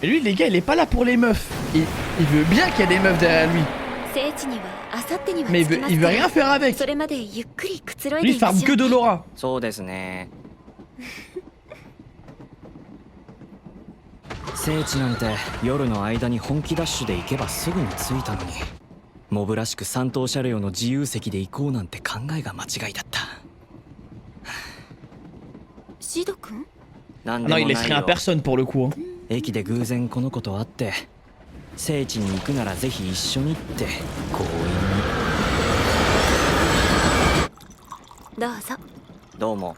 Speaker 2: Et lui, les gars, il est pas là pour les meufs. Il veut bien qu'il y ait des meufs derrière lui. Mais il veut rien faire avec. Lui, il farme que de Laura.
Speaker 10: 聖地なんて夜の間に本気ダッシュで行けばすぐに着いたのに、モブらしく3等車両の自由席で行こうなんて考えが間違いだった。
Speaker 3: シド君？
Speaker 10: なんでもないよ。
Speaker 2: Non, il laisse rien à personne pour le coup.
Speaker 10: 駅で偶然この子と会って、聖地に行くならぜひ一緒にって強引に。
Speaker 3: どうぞ。
Speaker 10: どうも。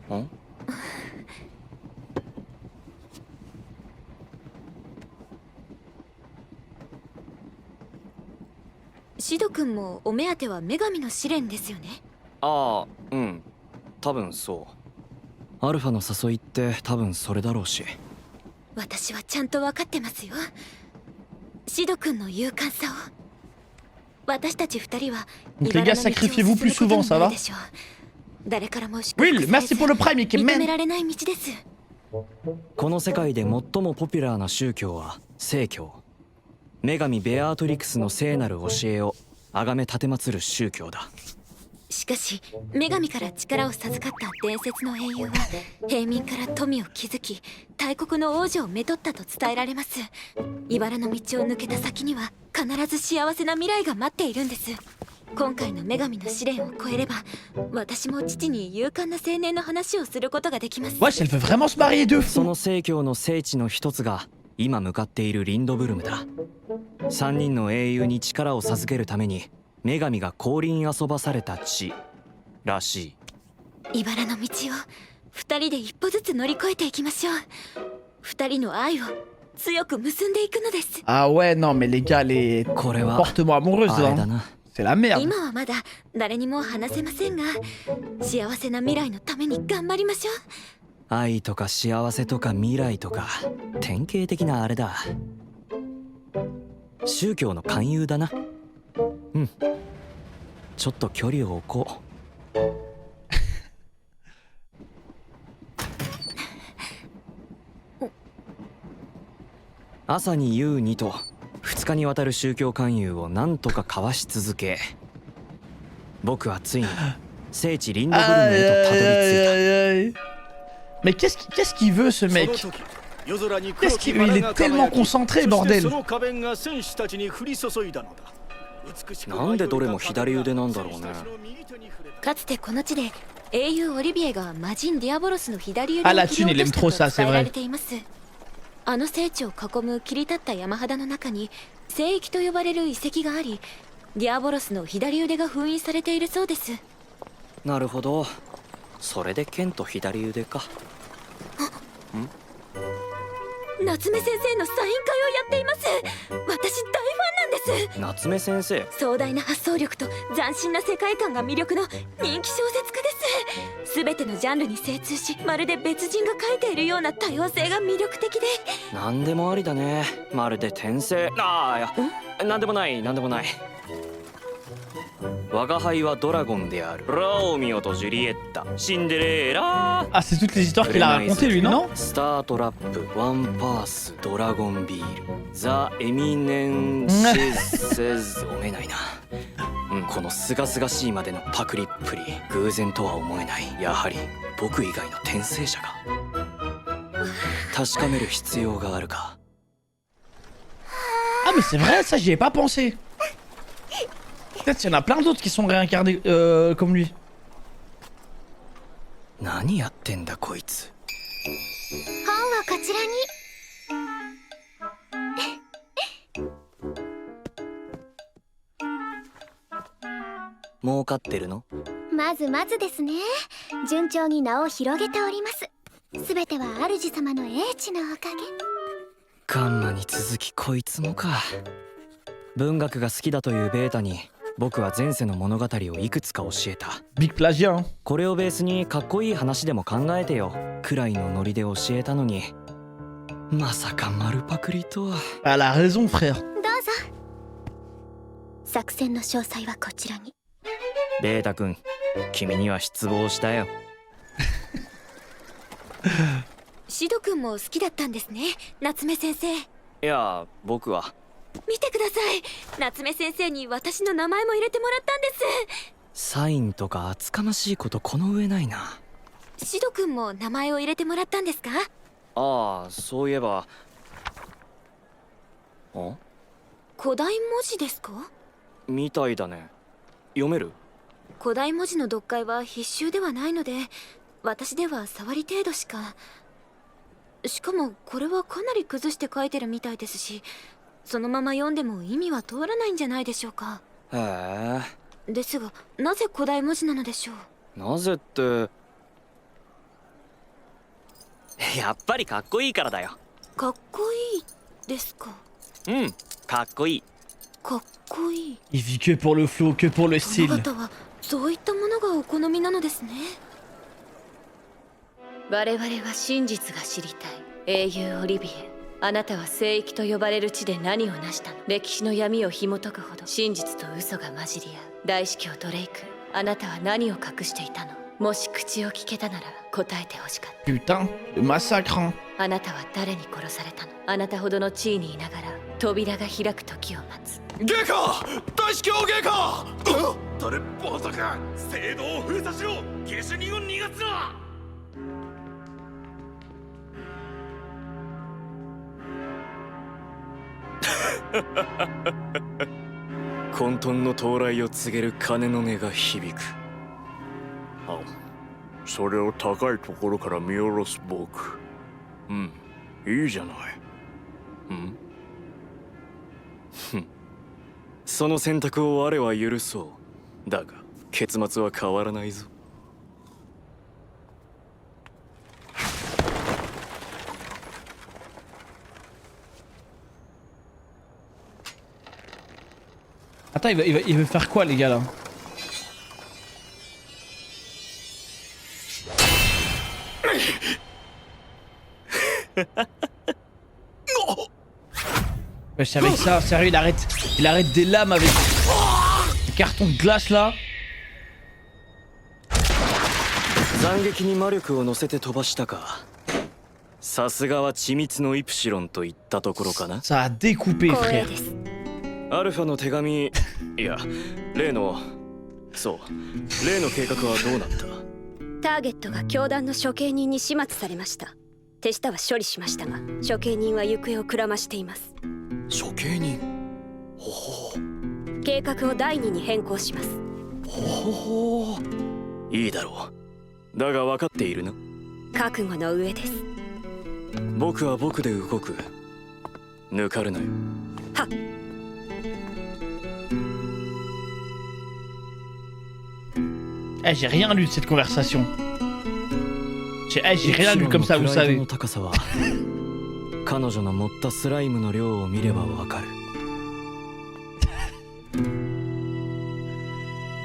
Speaker 10: ん？
Speaker 3: シド君もお目当ては女神の試練ですよね。
Speaker 10: ああ、うん。多分そう。アルファの誘いって多分それだろうし。
Speaker 3: 私はちゃんと分かってますよ。シド君の勇敢さを。私たち二人は
Speaker 2: Donc les gars, sacrifiez-vous plus souvent, ça va? Will, merci pour le prime, Ikemen.
Speaker 10: この世界で最もポピュラーな宗教は聖教。女神ベアートリクスの聖なる教えを崇め奉る宗教だ。
Speaker 3: しかし女神から力を授かった伝説の英雄は平民から富を築き大国の王女をめとったと伝えられます。茨の道を抜けた先には必ず幸せな未来が待っているんです。今回の女神の試練を超えれば私も父に勇敢な青年の話をすることができます。
Speaker 2: Wesh, elle veut vraiment se marier de fou.
Speaker 10: その聖教の聖地の一つが今向かっているリンドブルムだ。3人の英雄に力を授けるために女神が降臨遊ばされた地らし
Speaker 3: い。茨の道を2人で一歩ずつ乗り越えていきましょう。2人の愛を強く結んでいくのです。
Speaker 2: Ah ouais, non mais les gars, les comportements amoureux, c'est la merde.
Speaker 3: 今はまだ誰にも話せませんが幸せな未来のために頑張りましょう。
Speaker 10: 愛とか幸せとか未来とか典型的なあれだ。宗教の勧誘だな。うん。ちょっと距離を置こう。朝に夕にと2日にわたる宗教勧誘を何とかかわし続け、僕はついに聖地リンドブルムへとたどり着いた。
Speaker 2: Mais qu'est-ce qu'il veut ce mec? Qu'est-ce qu'il il est tellement concentré, bordel.
Speaker 10: なんでどれも左腕なんだろうね。
Speaker 3: かつてこの地で英雄オリビエが魔人ディアボロスの左腕を切り落としたと伝えられています。あの聖地を囲む切り立った山肌の中に聖域と呼ばれる遺跡があり、ディアボロスの左腕が封印されているそうです。
Speaker 10: なるほど。それで剣と左腕か。
Speaker 3: 夏目先生のサイン会をやっています。私大ファンなんです。
Speaker 10: 夏目先生。
Speaker 3: 壮大な発想力と斬新な世界観が魅力の人気小説家です。全てのジャンルに精通し、まるで別人が書いているような多様性が魅力的で。
Speaker 10: なんでもありだね。まるで転生。ああ、いや、なんでもないなんでもない。我が輩はドラゴンである。ロミオとジュリエッタ、シンデレラ。
Speaker 2: Ah, c'est toutes les histoires qu'il a racontées lui, non?
Speaker 10: スタートラップ、ワンパース、ドラゴンビール、ザ・エミネンシェズ読めないな。このすがすがしいまでのパクリっぷり、偶然とは思えない。やはり僕以外の転生者が。確かめる必要があるか。
Speaker 2: Ah mais c'est vrai, ça j'y ai pas pensé. Peut-être qu'il y en a plein d'autres qui sont réincarnés comme lui.
Speaker 10: 何やってんだこいつ。
Speaker 3: 本はこちらに。
Speaker 10: 儲かってるの？
Speaker 3: まずまずですね。順調に名を広げております。すべては主様の英知のおかげ。
Speaker 10: カンマに続きこいつもか。文学が好きだというベータに僕は前世の物語をいくつか教えた。
Speaker 2: ビッグプラジアン。
Speaker 10: これをベースにかっこいい話でも考えてよくらいのノリで教えたのに、まさか丸パクリとは。
Speaker 2: Elle a raison, frère.
Speaker 3: どうぞ。作戦の詳細はこちらに。
Speaker 10: ベータ君、君には失望したよ。
Speaker 3: シド君も好きだったんですね、夏目先生。い
Speaker 10: や、僕は。
Speaker 3: 見てください、夏目先生に私の名前も入れてもらったんです。
Speaker 10: サインとか厚かましいことこの上ないな。
Speaker 3: シド君も名前を入れてもらったんですか？
Speaker 10: ああ、そういえば。あ？
Speaker 3: 古代文字ですか？
Speaker 10: みたいだね。読める？
Speaker 3: 古代文字の読解は必修ではないので、私では触り程度しか。しかもこれはかなり崩して書いてるみたいですし、そのまま読んでも意味は通らないんじゃないでしょうか。
Speaker 10: へえ。
Speaker 3: ですが、なぜ古代文字なのでしょう？
Speaker 10: なぜって、やっぱりかっこいいからだよ。
Speaker 3: かっこいいですか？
Speaker 10: うん、かっこいい。
Speaker 3: かっこいい。
Speaker 2: Il vit que pour le flow, que pour le
Speaker 3: あ
Speaker 2: style.
Speaker 3: なたはそういったものがお好みなのですね。
Speaker 12: 我々は真実が知りたい。英雄オリビエ、あなたは聖域と呼ばれる地で何を成したの？歴史の闇を紐解くほど真実と嘘が混じり合う。大司教ドレイク、あなたは何を隠していたの？もし口を聞けたなら答えてほしかった。
Speaker 2: Putain, le massacre, hein.
Speaker 12: あなたは誰に殺されたの？あなたほどの地位にいながら扉が開く時を待つ。
Speaker 8: ゲカ！大司教ゲカ！誰暴走か！聖堂を封鎖しろ！下手人を逃がすな！
Speaker 10: 混沌の到来を告げる鐘の音が響く。
Speaker 13: あ、それを高いところから見下ろす僕。うん、いいじゃない。
Speaker 10: その選択を我は許そう。だが結末は変わらないぞ。
Speaker 2: Attends, il veut faire quoi, les gars, là? Wesh, avec ça, sérieux, il arrête des lames avec des cartons de glace, là.
Speaker 10: 斬撃に魔力を乗せて飛ばしたか。さすがは緻密のイプシロンといったところかな。
Speaker 2: Ça a découpé, frère.
Speaker 10: アルファの手紙、いや、例の計画はどうなった？
Speaker 12: ターゲットが教団の処刑人に始末されました。手下は処理しましたが、処刑人は行方をくらましています。
Speaker 10: 処刑人？ほ
Speaker 12: う。計画を第2に変更します。
Speaker 10: ほう。いいだろう。だが分かっているな。
Speaker 12: 覚悟の上です。
Speaker 10: 僕は僕で動く。抜かるなよ。
Speaker 12: はっ。
Speaker 2: Eh, j'ai rien lu de cette conversation. J'ai rien lu comme ça, vous savez.
Speaker 10: 彼女の持ったスライムの量を見ればわかる。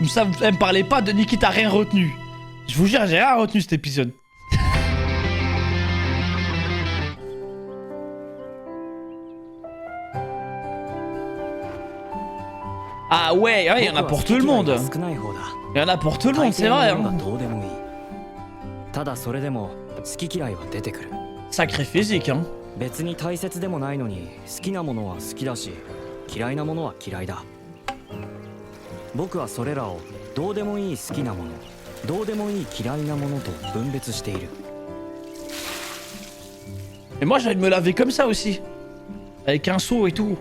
Speaker 2: Ça, elle me parlait pas de Nikki, t'as rien retenu. Je vous jure, j'ai rien retenu cet épisode. Ah ouais, il y en a pour tout le monde. Il y en a pour tout le monde, c'est vrai. Hein. Sacré physique, hein.
Speaker 10: 別に大切でもないのに好きなものは好きだし嫌いなものは嫌いだ。僕はそれらをどうでもいい好きなもの、どうでもいい嫌いなものと分別している。
Speaker 2: Mais moi j'ai envie de me laver comme ça aussi. Avec un seau et tout.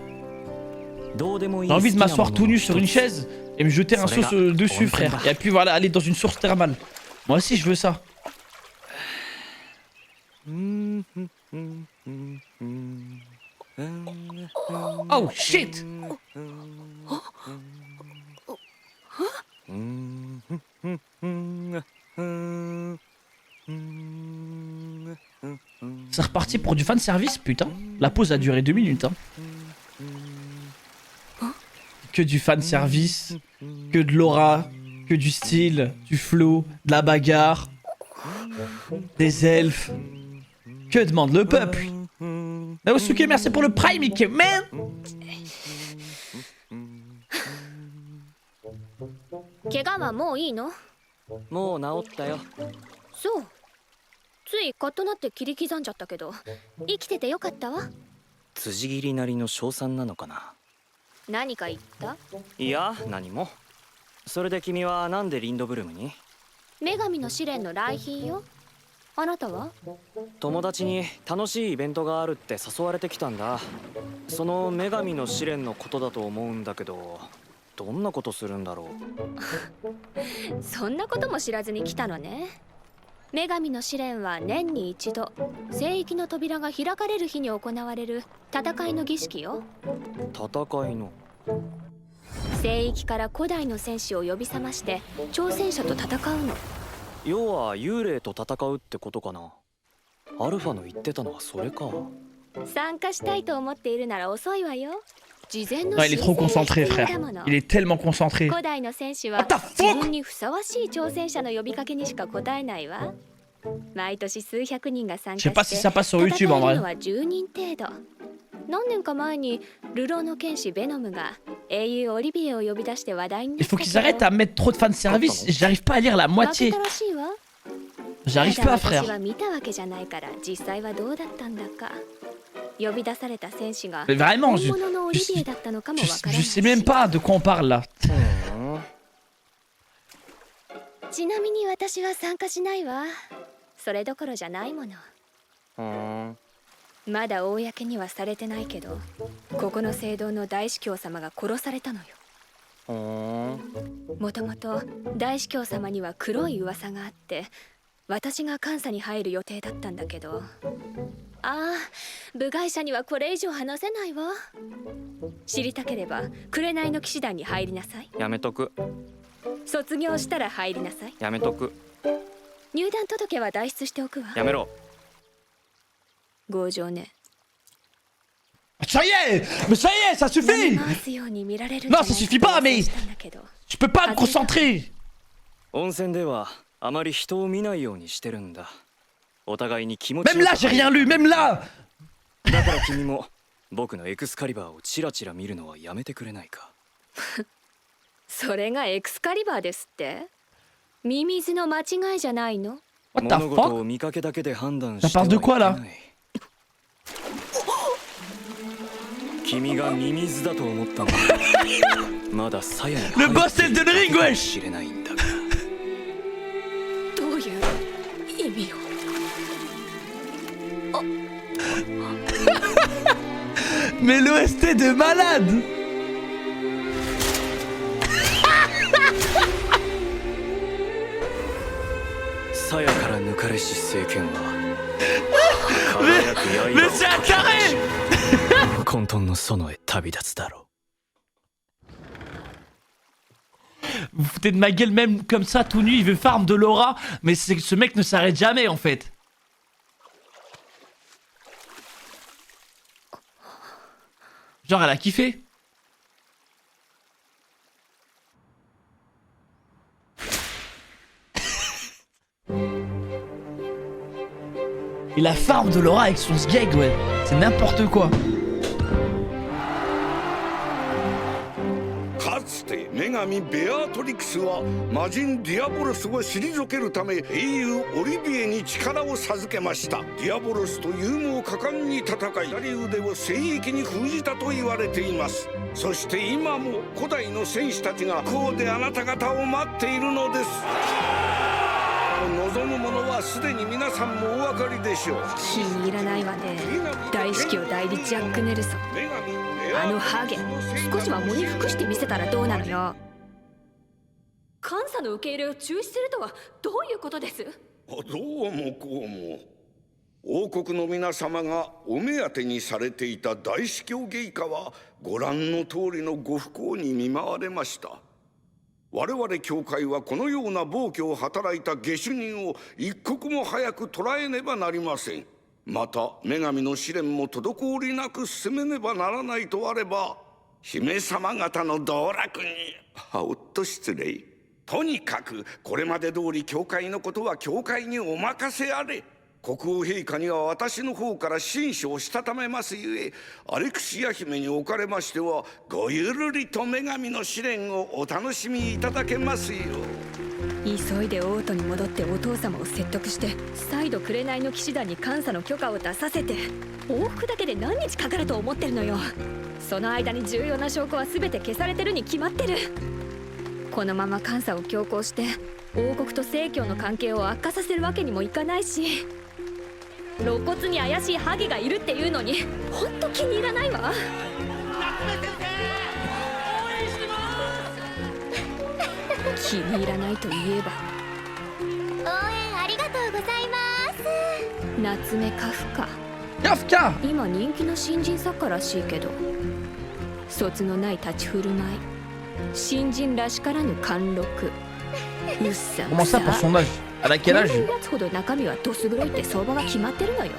Speaker 2: J'ai envie de m'asseoir tout nu sur une chaise et me jeter un seau dessus, frère. Et puis voilà, aller dans une source thermale. Moi aussi je veux ça. Oh shit! C'est reparti pour du fan service, putain. La pause a duré 2 minutes. Hein. Que du fan service, que de l'aura, que du style, du flow, de la bagarre, des elfes. Que demande le peuple? Naosuke, merci pour le prime, Mickey, man!
Speaker 3: 怪我はもういいの？
Speaker 10: もう治ったよ。
Speaker 3: そう。ついカッとなって切り刻んじゃったけど、生きててよかったわ。
Speaker 10: 辻斬りなりの称賛なのかな。
Speaker 3: 何か言った？
Speaker 10: いや、何も。それで君はなんでリンドブルムに？
Speaker 3: 女神の試練の来賓よ。あなたは？
Speaker 10: 友達に楽しいイベントがあるって誘われてきたんだ。その女神の試練のことだと思うんだけど、どんなことするんだろ
Speaker 3: う。そんなことも知らずに来たのね。女神の試練は年に一度、聖域の扉が開かれる日に行われる戦いの儀式よ。
Speaker 10: 戦いの？
Speaker 3: 聖域から古代の戦士を呼び覚まして挑戦者と戦うの。
Speaker 10: 要は幽霊と戦うってことかな。アルファの言ってたのはそれか。
Speaker 3: 参加したいと思っているなら遅いわよ。
Speaker 2: Non, il est trop concentré, frère. Il est tellement concentré.
Speaker 3: What the fuck? 自分にふさわしい挑戦者の呼びかけにしか答えないわ。毎年数百人が参加して、
Speaker 2: Je sais pas si ça passe sur YouTube en vrai.
Speaker 3: 戦えるのは10人程度。何年か前に流浪の剣士ベノムが英雄オリビエを呼び出して話題になった。
Speaker 2: Il faut qu'ils arrêtent à mettre trop de fanservice. J'arrive pas à lire la moitié. J'arrive pas, frère.
Speaker 3: 私は見たわけじゃないから実際はどうだったんだか。呼び出された戦士が
Speaker 2: Mais vraiment,
Speaker 3: 本物のオリビエだったのかもわからない。
Speaker 2: je sais même pas de quoi on parle là.
Speaker 3: ちなみに私は参加しないわ。それどころじゃないもの。まだ公にはされてないけど、ここの聖堂の大司教様が殺されたのよ。もともと大司教様には黒い噂があって、私が監査に入る予定だったんだけど、ああ、部外者にはこれ以上話せないわ。知りたければ紅の騎士団に入りなさい。
Speaker 10: やめとく。
Speaker 3: 卒業したら入りなさい。
Speaker 10: やめとく。
Speaker 3: 入団届は代筆しておくわ。
Speaker 10: やめろ。
Speaker 3: 強情ね。
Speaker 2: Ça y est! Mais ça y est, ça suffit! Non, ça suffit pas, mais je peux pas me concentrer!
Speaker 10: 温泉ではあまり人を見ないようにしてるんだ。お互いに気持ち。
Speaker 2: Même là, j'ai rien lu, même là!
Speaker 10: だから君も僕のエクスカリバーをチラチラ見るのはやめてくれないか。
Speaker 3: それがエクスカリバーですって？ミミズの間違いじゃないの？
Speaker 2: What the
Speaker 10: 物事を
Speaker 2: fuck?
Speaker 10: 見かけだけで判断
Speaker 2: Ça
Speaker 10: しては
Speaker 2: parle de
Speaker 10: い
Speaker 2: quoi
Speaker 10: け
Speaker 2: là?
Speaker 10: ない。君がミミズだと思ったのまだ鞘に
Speaker 2: Le boss Elden Ring, wesh!
Speaker 10: 知れないんだから。
Speaker 3: どういう意味を？
Speaker 2: Mais l'OST de malade! Mais c'est un carré! Vous foutez de ma gueule même comme ça tout nu, il veut farm de l'aura, mais ce mec ne s'arrête jamais en fait. Genre elle a kiffé. Il a farm de l'aura avec son sgeg, ouais. C'est n'importe quoi.
Speaker 14: かつて女神ベアトリクスは魔人ディアボロスを退けるため英雄オリビエに力を授けました。ディアボロスと勇猛果敢に戦い、左腕を聖域に封じたと言われています。そして今も古代の戦士たちがこうであなた方を待っているのです。望むものはすでに皆さんもお分かりでしょう。
Speaker 12: 気に入らないわね。大司教代理ジャック・ネルソン。あのハゲ、少しは喪に服してみせたらどうなのよ。監査の受け入れを中止するとはどういうことです？
Speaker 14: どうもこうも。王国の皆様がお目当てにされていた大司教芸家はご覧の通りのご不幸に見舞われました。我々教会はこのような暴挙を働いた下手人を一刻も早く捕らえねばなりません。また女神の試練も滞りなく進めねばならないとあれば、姫様方の道楽におっと失礼。とにかくこれまで通り教会のことは教会にお任せあれ。国王陛下には私の方から親書をしたためますゆえ、アレクシア姫におかれましてはごゆるりと女神の試練をお楽しみいただけますよ。
Speaker 12: 急いで王都に戻ってお父様を説得して、再度紅の騎士団に監査の許可を出させて、往復だけで何日かかると思ってるのよ。その間に重要な証拠は全て消されてるに決まってる。このまま監査を強行して王国と正教の関係を悪化させるわけにもいかないし、露骨に怪しいハゲがいるっていうのにほんと気に入らないわ。気に入らないといえば、
Speaker 3: 応援ありがとうございます。
Speaker 12: 夏目カフカ。
Speaker 2: カフカ
Speaker 12: 今人気の新人作家らしいけど、卒のない立ち振る舞い、新人らしからぬ貫禄。うっさん
Speaker 2: Comment ça pour son âge? Elle a quel âge?
Speaker 12: やつほど中身はどす黒いって相場は決まってるのよ。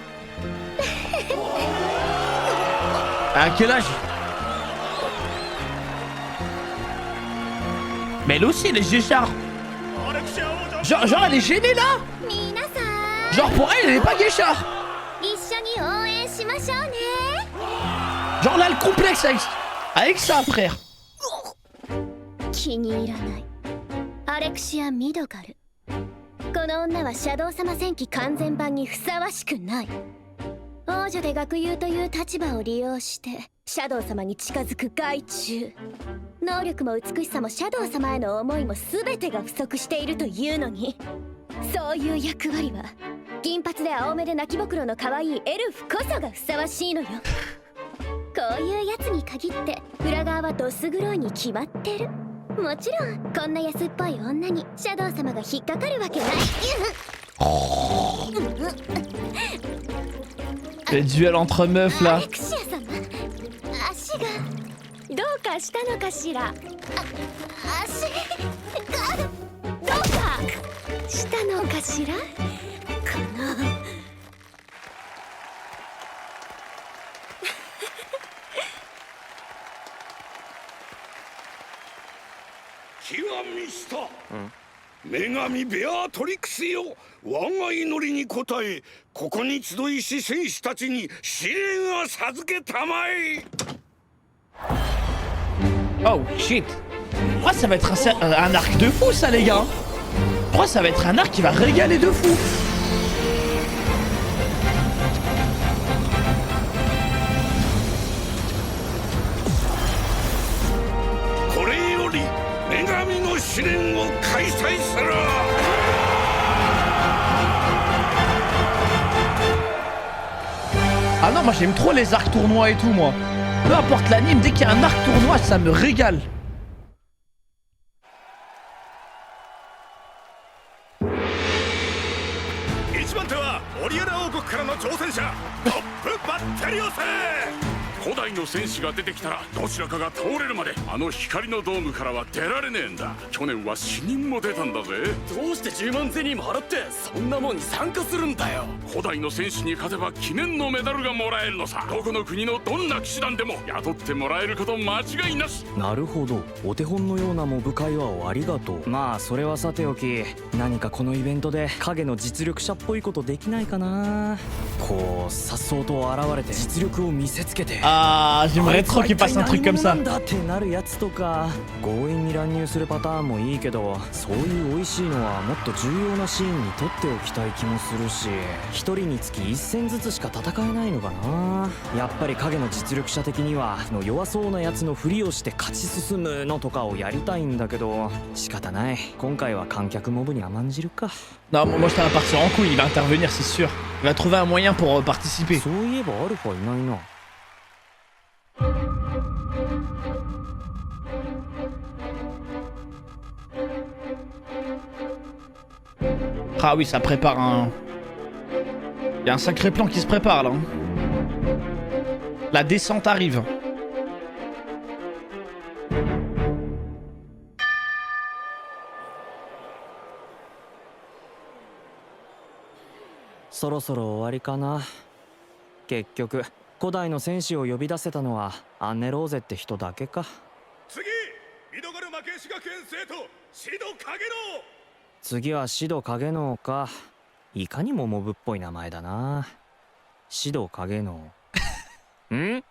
Speaker 2: À quel âge? Mais elle aussi, elle est Géchard. Genre, elle est gênée là? Genre, pour elle, elle est pas Géchard. Genre, là, le complexe avec ça, frère.
Speaker 3: 気に入らない。アレクシア・ミドガル。この女はシャドウ様戦記完全版にふさわしくない。王女で学友という立場を利用してシャドウ様に近づく害虫。能力も美しさもシャドウ様への思いも全てが不足しているというのに、そういう役割は銀髪で青目で泣きぼくろの可愛いエルフこそがふさわしいのよ。こういうやつに限って裏側はどす黒いに決まってる。もちろんこんな安っぽい女にシャドウ様が引っかかるわけない。
Speaker 2: Le duel entre meufs là.
Speaker 3: アレクシア様、足がどうかしたのかしら。足がどうかしたのかしらかな。
Speaker 14: 気は見した。女神ベアトリクスよ、我が祈りに応え、ここに集いし戦士たちに試練を授けたまえ。
Speaker 2: Oh shit. Pourquoi ça va être un arc de fou ça les gars? Pourquoi ça va être un arc qui va régaler de fou? Ah non, moi j'aime trop les arcs tournois et tout moi. Peu importe l'anime, dès qu'il y a un arc tournoi, ça me régale. Ah, j'aimerais trop qu'il fasse un truc comme ça.
Speaker 10: ってなるやつとか強引に乱入するパターンもいいけど、そういう美味しいのはもっと重要なシーンに取っておきたい気もするし、一人につき1戦ずつしか戦えないのかな。やっぱり影の実力者的には弱そうなやつのふりをして勝ち進むのとかをやりたいんだけど、仕方ない。今回は観客モブに甘んじるか。
Speaker 2: Non, moi ça va partir en couille, il va intervenir, c'est sûr. Il va trouver un moyen pour participer.
Speaker 10: そういえばアルファいないな。
Speaker 2: Ah oui, ça prépare un... Il y a un sacré plan qui se prépare là. La descente arrive.
Speaker 10: Sorosoro 終わりかな。結局古代の戦士を呼び出せたのはアンネローゼって人だけか。
Speaker 14: 次、ミドガル負けし学園生徒シドカゲノウ。
Speaker 10: 次はシド影能か。いかにもモブっぽい名前だな。シド影能。ん？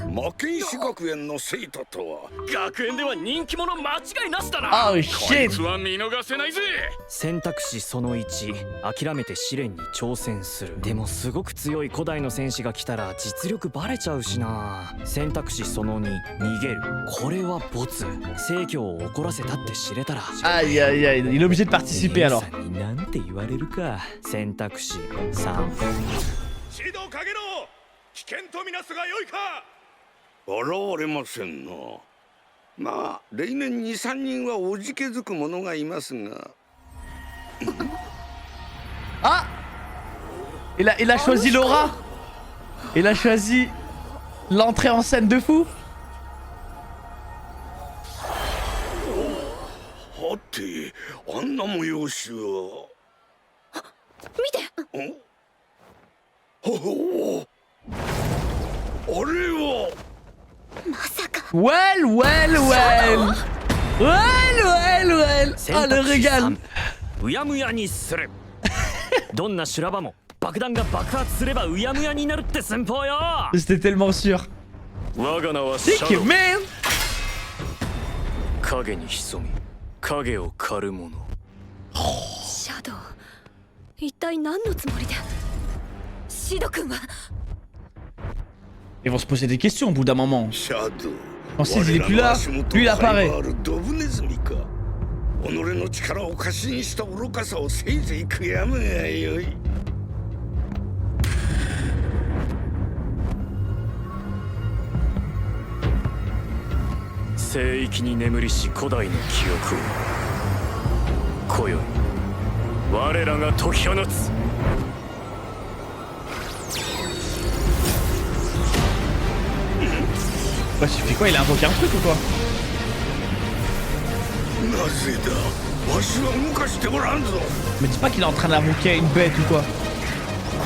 Speaker 14: 魔剣士学園の生徒とは。
Speaker 8: 学園では人気者間違いなしだな。
Speaker 2: Oh shit!
Speaker 8: こいつは見逃せないぜ。
Speaker 10: 選択肢その1、諦めて試練に挑戦する。でもすごく強い古代の戦士が来たら実力バレちゃうしな。選択肢その2、逃げる。これはボツ。成教を怒らせたって知れたら。
Speaker 2: Aïe aïe aïe, il est obligé de participer alors.
Speaker 10: なんて言われるか。選択肢3。
Speaker 14: シドカゲノウ、危険とみなすがよいか。現れませんな。まあ例年 2,3 人はおじけづく者がいますが。
Speaker 2: Ah! Il a choisi Laura. Il a choisi l'entrée en scène de fou.
Speaker 14: はて、あんな催しは。
Speaker 3: 見て。
Speaker 14: おお。あれは。
Speaker 3: まさか。
Speaker 2: Well, well, well. Well, well, well. Ah, le régal.
Speaker 10: うやむやにする。どんな修羅場も爆弾が爆発すればうやむやになるって戦法よ。
Speaker 2: J'étais tellement sûr.
Speaker 8: 我が名はシャ
Speaker 2: Thank you,
Speaker 8: ドウ。
Speaker 2: man.
Speaker 8: 影に潜み影を狩る者。
Speaker 3: シャドウ、一体何のつもりで。シド君は。
Speaker 2: Ils vont se poser des questions au bout d'un moment.
Speaker 14: シャドウ。
Speaker 2: Ensuite, il est plus là. Lui, il apparaît.
Speaker 14: ドブネズミか。己の力を過信した愚かさをせいぜい悔やむがよい。
Speaker 8: 聖域に眠りし古代の記憶を今宵我らが解き放つ。
Speaker 2: Bah, tu fais quoi? Il a invoqué un truc ou quoi?
Speaker 14: なぜだ。わしは動かしておらんぞ。
Speaker 2: Me dis pas qu'il est en train d'invoquer une bête ou quoi?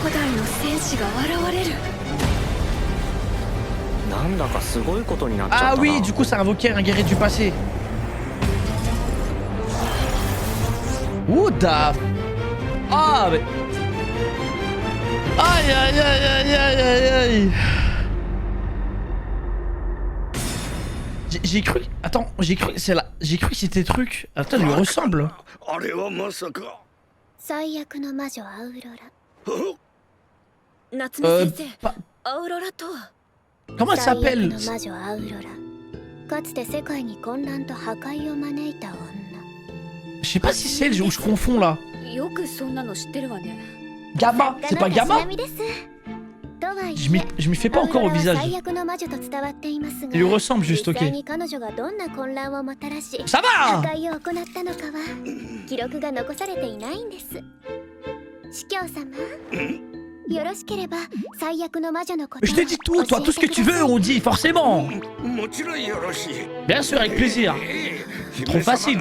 Speaker 3: 古代の戦士が現れる。
Speaker 10: なんだかすごいことになっちゃったな。
Speaker 2: Ah oui, du coup, ça invoquait un guerrier du passé. Ouh, da. Ah, mais. Aïe, aïe, aïe, aïe, aïe, aïe, aïe. J'ai cru. Attends, j'ai cru. C'est là. J'ai cru que c'était truc. Attends, il lui ressemble.
Speaker 14: あれはまさか。
Speaker 3: 最悪の魔女アウロラ。夏目先生、アウロラとは。
Speaker 2: Comment elle s'appelle?
Speaker 3: 最悪の魔女アウロラ。かつて世界に混乱と破壊を招いた女。
Speaker 2: Je sais pas si c'est elle ou je confonds là.
Speaker 3: よくそんなの知ってるわね。
Speaker 2: Gamma, c'est pas Gamma? Je m'y fais pas encore au visage. Il lui ressemble juste, ok. Ça va! Je t'ai dit tout, toi, tout ce que tu veux, on dit, forcément. Bien sûr, avec plaisir. C'est trop facile.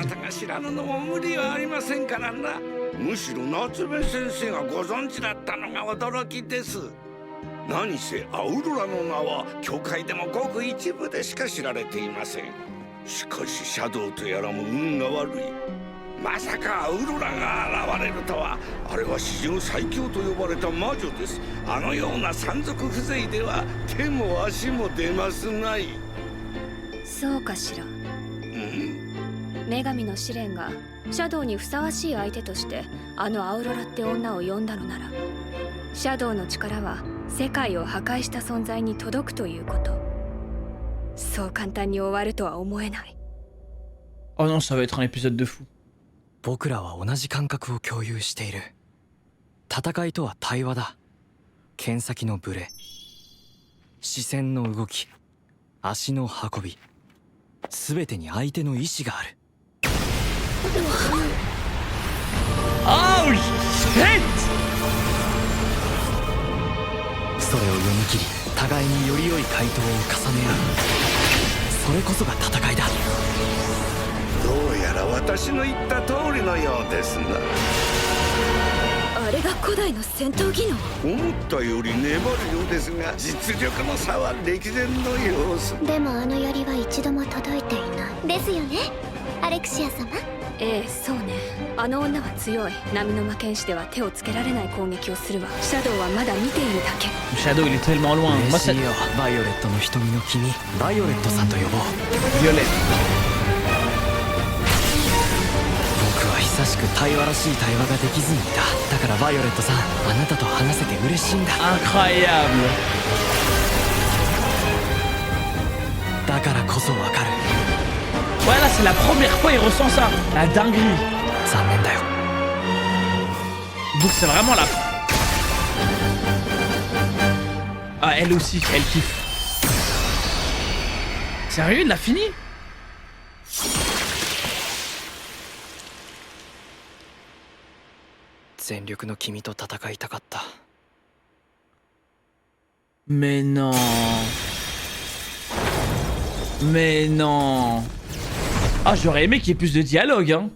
Speaker 14: むしろ夏目先生がご存知だったのが驚きです。何せアウロラの名は教会でもごく一部でしか知られていません。しかしシャドウとやらも運が悪い。まさかアウロラが現れるとは。あれは史上最強と呼ばれた魔女です。あのような山賊風情では手も足も出ますない。
Speaker 15: そうかしら。女神の試練がシャドウにふさわしい相手としてあのアウロラって女を呼んだのなら、シャドウの力は世界を破壊した存在に届くということ。そう簡単に終わるとは思えない。
Speaker 2: Oh non, ça va être un épisode de fou.
Speaker 10: 僕らは同じ感覚を共有している。戦いとは対話だ。剣先のブレ、視線の動き、足の運び、全てに相手の意志がある。
Speaker 2: Oh shit!
Speaker 10: それを読み切り、互いにより良い回答を重ね合う。それこそが戦いだ。
Speaker 14: どうやら私の言った通りのようですな。
Speaker 15: あれが古代の戦闘技能。
Speaker 14: 思ったより粘るようですが、実力の差は歴然の様子。
Speaker 3: でもあの槍は一度も届いていないですよね、アレクシア様。
Speaker 15: ええ、そうね。あの女は強い。波の魔剣士では手をつけられない攻撃をするわ。シャドウはまだ見ているだけ。
Speaker 2: シャドウ il est tellement loin.
Speaker 10: 嬉しいよ、バイオレットの瞳の君。バイオレットさんと呼ぼう。
Speaker 2: ビオレット。
Speaker 10: 僕は久しく対話らしい対話ができずにいた。だからバイオレットさん、あなたと話せて嬉しいんだ。
Speaker 2: Incroyable.
Speaker 10: だからこそわかる。
Speaker 2: Voilà, c'est la première fois il ressent ça. La dinguerie.
Speaker 10: 残念だよ。
Speaker 2: Donc c'est vraiment la... Ah, elle aussi, elle kiffe. Sérieux, il l'a fini? Mais non. Mais non. Ah, j'aurais aimé qu'il y ait plus de dialogue, hein.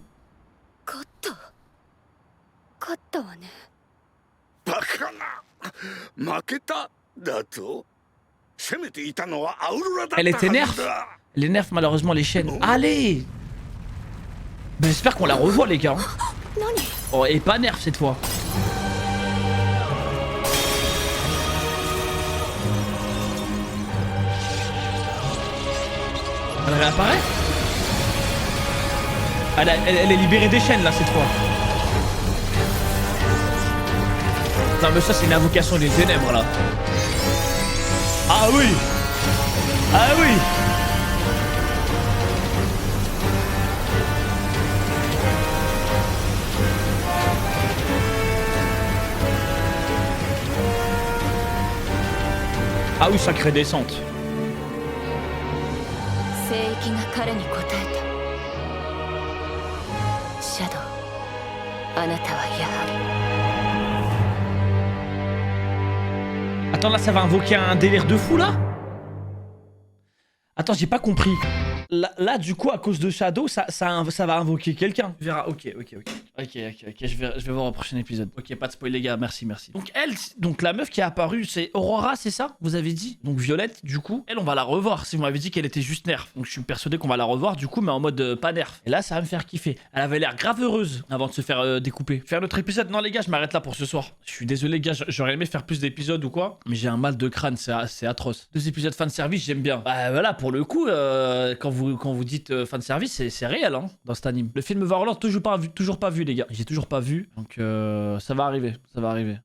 Speaker 15: 勝ったわね。
Speaker 14: バカな。負けただと。攻めていたのはアウロラだったはずだ。
Speaker 2: Elle est énerve. Elle énerve malheureusement les chaînes. Allez. Ben, j'espère qu'on la revoit, les gars. Oh, et pas nerf cette fois. Elle réapparaît. Elle est libérée des chaînes là cette fois. Non mais ça c'est une invocation des ténèbres là. Ah oui. Ah oui. Ah oui, sacrée descente.
Speaker 15: 聖域が彼に答えた。シャドウ、あなたはやはり。
Speaker 2: Attends, là ça va invoquer un délire de fou là. Attends, j'ai pas compris. Là, du coup, à cause de Shadow, ça va invoquer quelqu'un. Tu verras. Ok. Je vais voir au prochain épisode. Ok, pas de spoil, les gars. Merci. Donc la meuf qui est apparue, c'est Aurora, c'est ça? Vous avez dit? Donc Violette, du coup, elle, on va la revoir. Si vous m'avez dit qu'elle était juste nerf. Donc je suis persuadé qu'on va la revoir, du coup, mais en mode pas nerf. Et là, ça va me faire kiffer. Elle avait l'air grave heureuse avant de se faire découper. Faire notre épisode. Non, les gars, je m'arrête là pour ce soir. Je suis désolé, les gars. J'aurais aimé faire plus d'épisodes ou quoi. Mais j'ai un mal de crâne, c'est atroce. 2 épisodes fanservice, j'aime bien. Bah voilà, pour le coup, quand vous dites fanservice, c'est réel hein, dans cet anime. Le film Overlord, toujours pas vu les gars. J'ai toujours pas vu, donc ça va arriver.